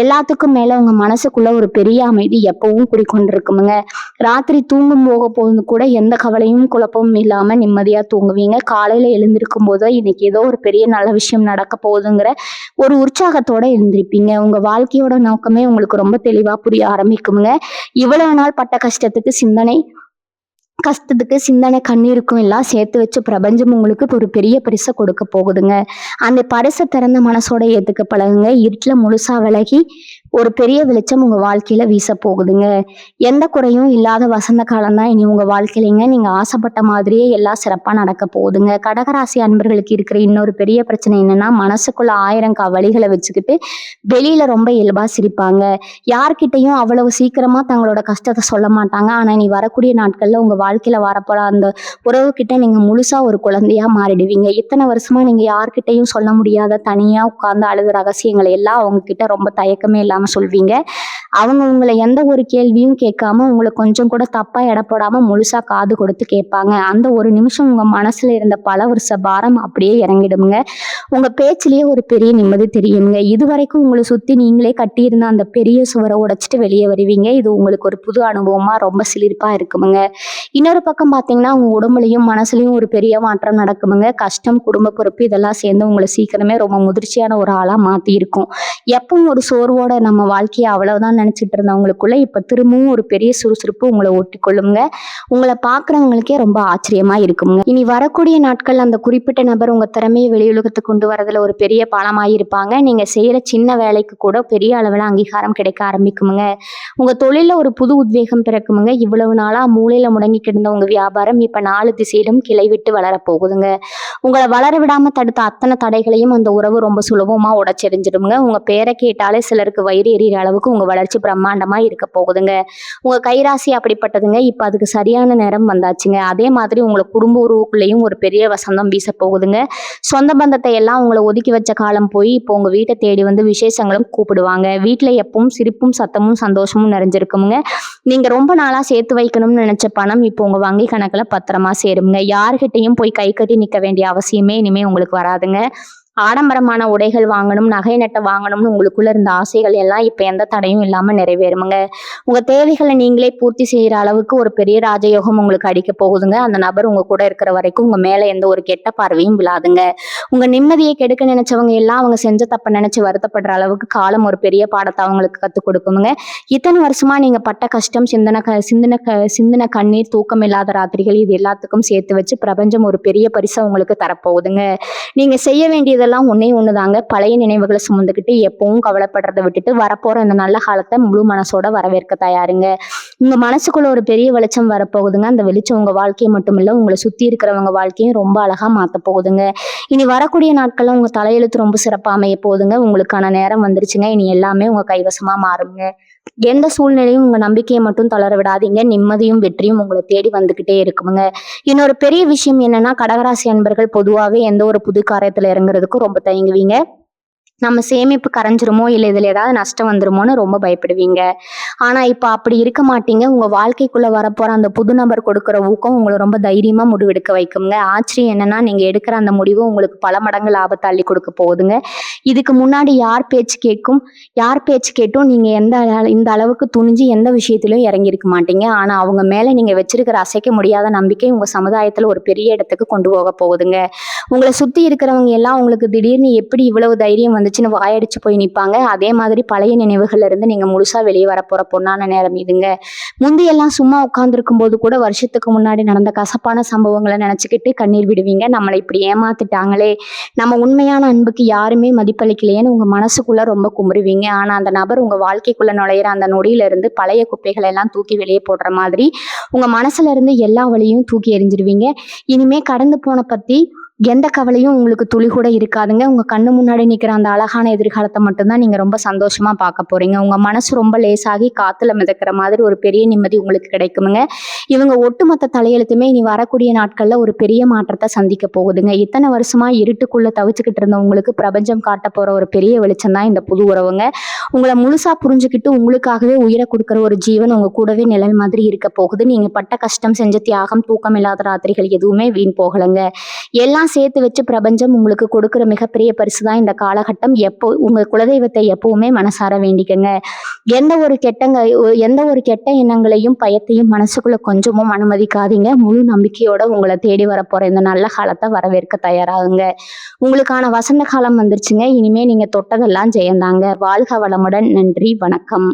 எல்லாத்துக்கும் மேல உங்க மனசுக்குள்ள ஒரு பெரிய அமைதி எப்பவும் குடிக்கொண்டிருக்குமுங்க. ராத்திரி தூங்கும் போது கூட எந்த கவலையும் குழப்பமும் இல்லாம நிம்மதியா தூங்குவீங்க. காலையில எழுந்திருக்கும் போது இன்னைக்கு ஏதோ ஒரு பெரிய நல்ல விஷயம் நடக்க போகுதுங்கிற ஒரு உற்சாகத்தோட எழுந்திருப்பீங்க. உங்க வாழ்க்கையோட நோக்கமே உங்களுக்கு ரொம்ப தெளிவா புரிய ஆரம்பிக்குமுங்க. இவ்வளவு நாள் பட்ட கஷ்டத்துக்கு சிந்தனை கண்ணீருக்கும் எல்லாம் சேர்த்து வச்சு பிரபஞ்சம் உங்களுக்கு ஒரு பெரிய பரிசை கொடுக்க போகுதுங்க. அந்த பரிசை திறந்த மனசோட ஏத்துக்க பழகுங்க. இருட்டுல முழுசா விலகி ஒரு பெரிய வெளிச்சம் உங்க வாழ்க்கையில வீச போகுதுங்க. எந்த குறையும் இல்லாத வசந்த காலம் தான் இனி உங்க வாழ்க்கையிலங்க. நீங்க ஆசைப்பட்ட மாதிரியே எல்லாம் சிறப்பா நடக்க போகுதுங்க. கடகராசி அன்பர்களுக்கு இருக்கிற இன்னொரு பெரிய பிரச்சனை என்னன்னா, மனசுக்குள்ள 1000 வழிகளை வச்சுக்கிட்டு வெளியில ரொம்ப இயல்பா சிரிப்பாங்க. யார்கிட்டையும் அவ்வளவு சீக்கிரமா தங்களோட கஷ்டத்தை சொல்ல மாட்டாங்க. ஆனா நீ வரக்கூடிய நாட்கள்ல உங்க வாழ்க்கையில வரப்போற அந்த உறவுகிட்ட நீங்க முழுசா ஒரு குழந்தையா மாறிடுவீங்க. இத்தனை வருஷமா நீங்க யார்கிட்டையும் சொல்ல முடியாத தனியா உட்கார்ந்து அழுது ரகசியங்களை எல்லாம் அவங்க கிட்ட ரொம்ப தயக்கமே இல்லாம சொல்வீங்க. அவங்க உங்களை எந்த ஒரு கேள்வியும் கேட்காம உங்களை கொஞ்சம் கூட தப்பா எடை போடாம முழுசா காது கொடுத்து கேட்பாங்க. அந்த ஒரு நிமிஷம் உங்க மனசுல இருந்த பல வருஷ பாரம் அப்படியே இறங்கிடுங்க. உங்க பேச்சிலேயே ஒரு பெரிய நிம்மதி தெரியுங்க. இதுவரைக்கும் உங்களை சுத்தி நீங்களே கட்டியிருந்த அந்த பெரிய சுவரை உடைச்சிட்டு வெளியே வருவீங்க. இது உங்களுக்கு ஒரு புது அனுபவமா ரொம்ப சிலிர்ப்பா இருக்குமுங்க. இன்னொரு பக்கம் பாத்தீங்கன்னா உங்க உடம்புலையும் மனசுலயும் ஒரு பெரிய மாற்றம் நடக்குமுங்க. கஷ்டம், குடும்ப பொறுப்பு இதெல்லாம் சேர்ந்து உங்களை சீக்கிரமே ரொம்ப முதிர்ச்சியான ஒரு ஆளா மாத்தி இருக்கும். எப்பவும் ஒரு சோர்வோட நம்ம வாழ்க்கையை அவ்வளவுதான் நினைச்சிட்டு இருந்தவங்களுக்குள்ள இப்ப திரும்பவும் ஒரு பெரிய சுறுசுறுப்பு உங்களை ஒட்டி கொள்ளுங்க. உங்களை பாக்குறவங்களுக்கே ரொம்ப ஆச்சரியமா இருக்குங்க. இனி வரக்கூடிய நாட்கள் அந்த குறிப்பிட்ட நபர் உங்க திறமையை வெளியுலகத்துக்கு கொண்டு வரதுல ஒரு பெரிய பாலமாயி இருப்பாங்க. நீங்க செய்யற சின்ன வேலைக்கு கூட பெரிய அளவுல அங்கீகாரம் கிடைக்க ஆரம்பிக்குமுங்க. உங்க தொழில ஒரு புது உத்வேகம் பிறக்குமுங்க. இவ்வளவு நாளா மூலையில முடங்கி கிடந்த உங்க வியாபாரம் இப்ப 4 திசையிலும் கிளை விட்டு வளர போகுதுங்க. உங்களை வளர விடாம தடுத்த அத்தனை தடைகளையும் அந்த உறவு ரொம்ப சுலபமா உடைச்செறிஞ்சிடுங்க. உங்க பேரை கேட்டாலே சிலருக்கு வயிறு எறிகிற அளவுக்கு உங்க வளர்ச்சி பிரம்மாண்டமா இருக்க போகுதுங்க. உங்க கைராசி அப்படிப்பட்டதுங்க. இப்ப அதுக்கு சரியான நேரம் வந்தாச்சுங்க. அதே மாதிரி உங்களை குடும்ப உறவுக்குள்ளேயும் ஒரு பெரிய வசந்தம் வீச போகுதுங்க. சொந்த பந்தத்தை எல்லாம் உங்களை ஒதுக்கி வச்ச காலம் போய் இப்போ உங்க வீட்டை தேடி வந்து விசேஷங்களும் கூப்பிடுவாங்க. வீட்டுல எப்பவும் சிரிப்பும் சத்தமும் சந்தோஷமும் நிறைஞ்சிருக்குமுங்க. நீங்க ரொம்ப நாளா சேர்த்து வைக்கணும்னு நினைச்ச பணம் இப்போ உங்க வங்கி கணக்குல பத்திரமா சேருங்க. யார்கிட்டையும் போய் கை கட்டி நிக்க வேண்டிய அவசியமே இனிமே உங்களுக்கு வராதுங்க. ஆடம்பரமான உடைகள் வாங்கணும், நகை நட்டை வாங்கணும்னு உங்களுக்குள்ள இருந்த ஆசைகள் எல்லாம் இப்ப எந்த தடையும் இல்லாம நிறைவேறுமுங்க. உங்க தேவைகளை நீங்களே பூர்த்தி செய்யற அளவுக்கு ஒரு பெரிய ராஜயோகம் உங்களுக்கு அடிக்க போகுதுங்க. அந்த நபர் உங்க கூட இருக்கிற வரைக்கும் உங்க மேல எந்த ஒரு கெட்ட பார்வையும் விழாதுங்க. உங்க நிம்மதியை கெடுக்க நினைச்சவங்க எல்லாம் அவங்க செஞ்ச தப்ப நினைச்சு வருத்தப்படுற அளவுக்கு காலம் ஒரு பெரிய பாடத்தை அவங்களுக்கு கத்துக் கொடுக்குமுங்க. இத்தனை வருஷமா நீங்க பட்ட கஷ்டம், சிந்தின கண்ணீர், தூக்கம் இல்லாத ராத்திரிகள் இது எல்லாத்துக்கும் சேர்த்து வச்சு பிரபஞ்சம் ஒரு பெரிய பரிசை உங்களுக்கு தரப்போகுதுங்க. நீங்க செய்ய வேண்டியதெல்லாம் ஒன்னே ஒண்ணுதாங்க. பழைய நினைவுகளை சுமந்துக்கிட்டு எப்பவும் கவலைப்படுறதை விட்டுட்டு வரப்போற இந்த நல்ல காலத்தை முழு மனசோட வரவேற்க தயாருங்க. உங்க மனசுக்குள்ள ஒரு பெரிய வெளிச்சம் வரப்போகுதுங்க. அந்த வெளிச்சம் உங்க வாழ்க்கையை மட்டும் இல்ல, உங்களை சுத்தி இருக்கிறவங்க வாழ்க்கையும் ரொம்ப அழகா மாத்த போகுதுங்க. இனி வரக்கூடிய நாட்கள்ல உங்க தலையெழுத்து ரொம்ப சிறப்பா அமைய போகுதுங்க. உங்களுக்கான நேரம் வந்துருச்சுங்க. இனி எல்லாமே உங்க கைவசமா மாறுங்க. எந்த சூழ்நிலையும் உங்க நம்பிக்கையை மட்டும் தளர விடாதீங்க. நிம்மதியும் வெற்றியும் உங்களை தேடி வந்துகிட்டே இருக்குமுங்க. இன்னொரு பெரிய விஷயம் என்னன்னா, கடகராசி அன்பர்கள் பொதுவாகவே எந்த ஒரு புது காரியத்துல இறங்குறதுக்கும் ரொம்ப தயங்குவீங்க. நம்ம சேமிப்பு கரைஞ்சிருமோ இல்லை இதுல ஏதாவது நஷ்டம் வந்துருமோன்னு ரொம்ப பயப்படுவீங்க. ஆனா இப்ப அப்படி இருக்க மாட்டீங்க. உங்க வாழ்க்கைக்குள்ள வரப்போற அந்த புது நபர் கொடுக்குற ஊக்கம் உங்களை ரொம்ப தைரியமா முடிவெடுக்க வைக்குங்க. ஆச்சரியம் என்னன்னா, நீங்க எடுக்கிற அந்த முடிவு உங்களுக்கு பல மடங்கு லாபத்தை அள்ளி கொடுக்க போகுதுங்க. இதுக்கு முன்னாடி யார் பேச்சு கேட்டும் நீங்க இந்த அளவுக்கு துணிஞ்சு எந்த விஷயத்திலும் இறங்கியிருக்க மாட்டீங்க. ஆனா அவங்க மேல நீங்க வச்சிருக்கிற அசைக்க முடியாத நம்பிக்கை உங்க சமுதாயத்துல ஒரு பெரிய இடத்துக்கு கொண்டு போக போகுதுங்க. உங்களை சுத்தி இருக்கிறவங்க எல்லாம் உங்களுக்கு திடீர்னு எப்படி இவ்வளவு தைரியம் வந்து வந்துச்சுன்னு வாயடிச்சு போய் நிற்பாங்க. அதே மாதிரி பழைய நினைவுகள்ல இருந்து நீங்க முழுசா வெளியே வரப்போற பொண்ணான நேரம் இதுங்க. முந்தியெல்லாம் சும்மா உட்கார்ந்துருக்கும் போது கூட வருஷத்துக்கு முன்னாடி நடந்த கசப்பான சம்பவங்களை நினைச்சுக்கிட்டு கண்ணீர் விடுவீங்க. நம்மளை இப்படி ஏமாத்திட்டாங்களே, நம்ம உண்மையான அன்புக்கு யாருமே மதிப்பளிக்கலையேன்னு உங்க மனசுக்குள்ள ரொம்ப குமுறுவீங்க. ஆனா அந்த நபர் உங்க வாழ்க்கைக்குள்ள நுழையிற அந்த நொடியில இருந்து பழைய குப்பைகளை எல்லாம் தூக்கி வெளியே போடுற மாதிரி உங்க மனசுல இருந்து எல்லா வலியும் தூக்கி எறிஞ்சிருவீங்க. இனிமே கடந்து போன பத்தி எந்த கவலையும் உங்களுக்கு துளி கூட இருக்காதுங்க. உங்க கண்ணு முன்னாடி நிக்கிற அந்த அழகான எதிர்காலத்தை மட்டும்தான் நீங்க ரொம்ப சந்தோஷமா பார்க்க போறீங்க. உங்க மனசு ரொம்ப லேசாகி காத்துல மிதக்கிற மாதிரி ஒரு பெரிய நிம்மதி உங்களுக்கு கிடைக்குமுங்க. இவங்க ஒட்டுமொத்த தலையெழுத்துமே இனி வரக்கூடிய நாட்கள்ல ஒரு பெரிய மாற்றத்தை சந்திக்க போகுதுங்க. இத்தனை வருஷமா இருட்டுக்குள்ள தவிச்சுக்கிட்டு இருந்த உங்களுக்கு பிரபஞ்சம் காட்ட போற ஒரு பெரிய வெளிச்சம் தான் இந்த புது உறவுங்க. உங்களை முழுசா புரிஞ்சுக்கிட்டு உங்களுக்காகவே உயிரை கொடுக்குற ஒரு ஜீவன் உங்க கூடவே நிழல் மாதிரி இருக்க போகுது. நீங்க பட்ட கஷ்டம், செஞ்ச தியாகம், தூக்கம் இல்லாத ராத்திரிகள் எதுவுமே வீண் போகலைங்க. எல்லாம் சேர்த்து வச்சு பிரபஞ்சம் உங்களுக்கு கொடுக்குற மிகப்பெரிய பரிசு தான் இந்த காலகட்டம். உங்க குலதெய்வத்தை எப்பவுமே மனசார வேண்டிக்கங்க. எந்த ஒரு கெட்ட எண்ணங்களையும் பயத்தையும் மனசுக்குள்ள கொஞ்சமும் அனுமதிக்காதீங்க. முழு நம்பிக்கையோட உங்களை தேடி வரப்போற இந்த நல்ல காலத்தை வரவேற்க தயாராகுங்க. உங்களுக்கான வசந்த காலம் வந்துருச்சுங்க. இனிமே நீங்க தொட்டதெல்லாம் ஜெயந்தாங்க. வாழ்க வளமுடன். நன்றி, வணக்கம்.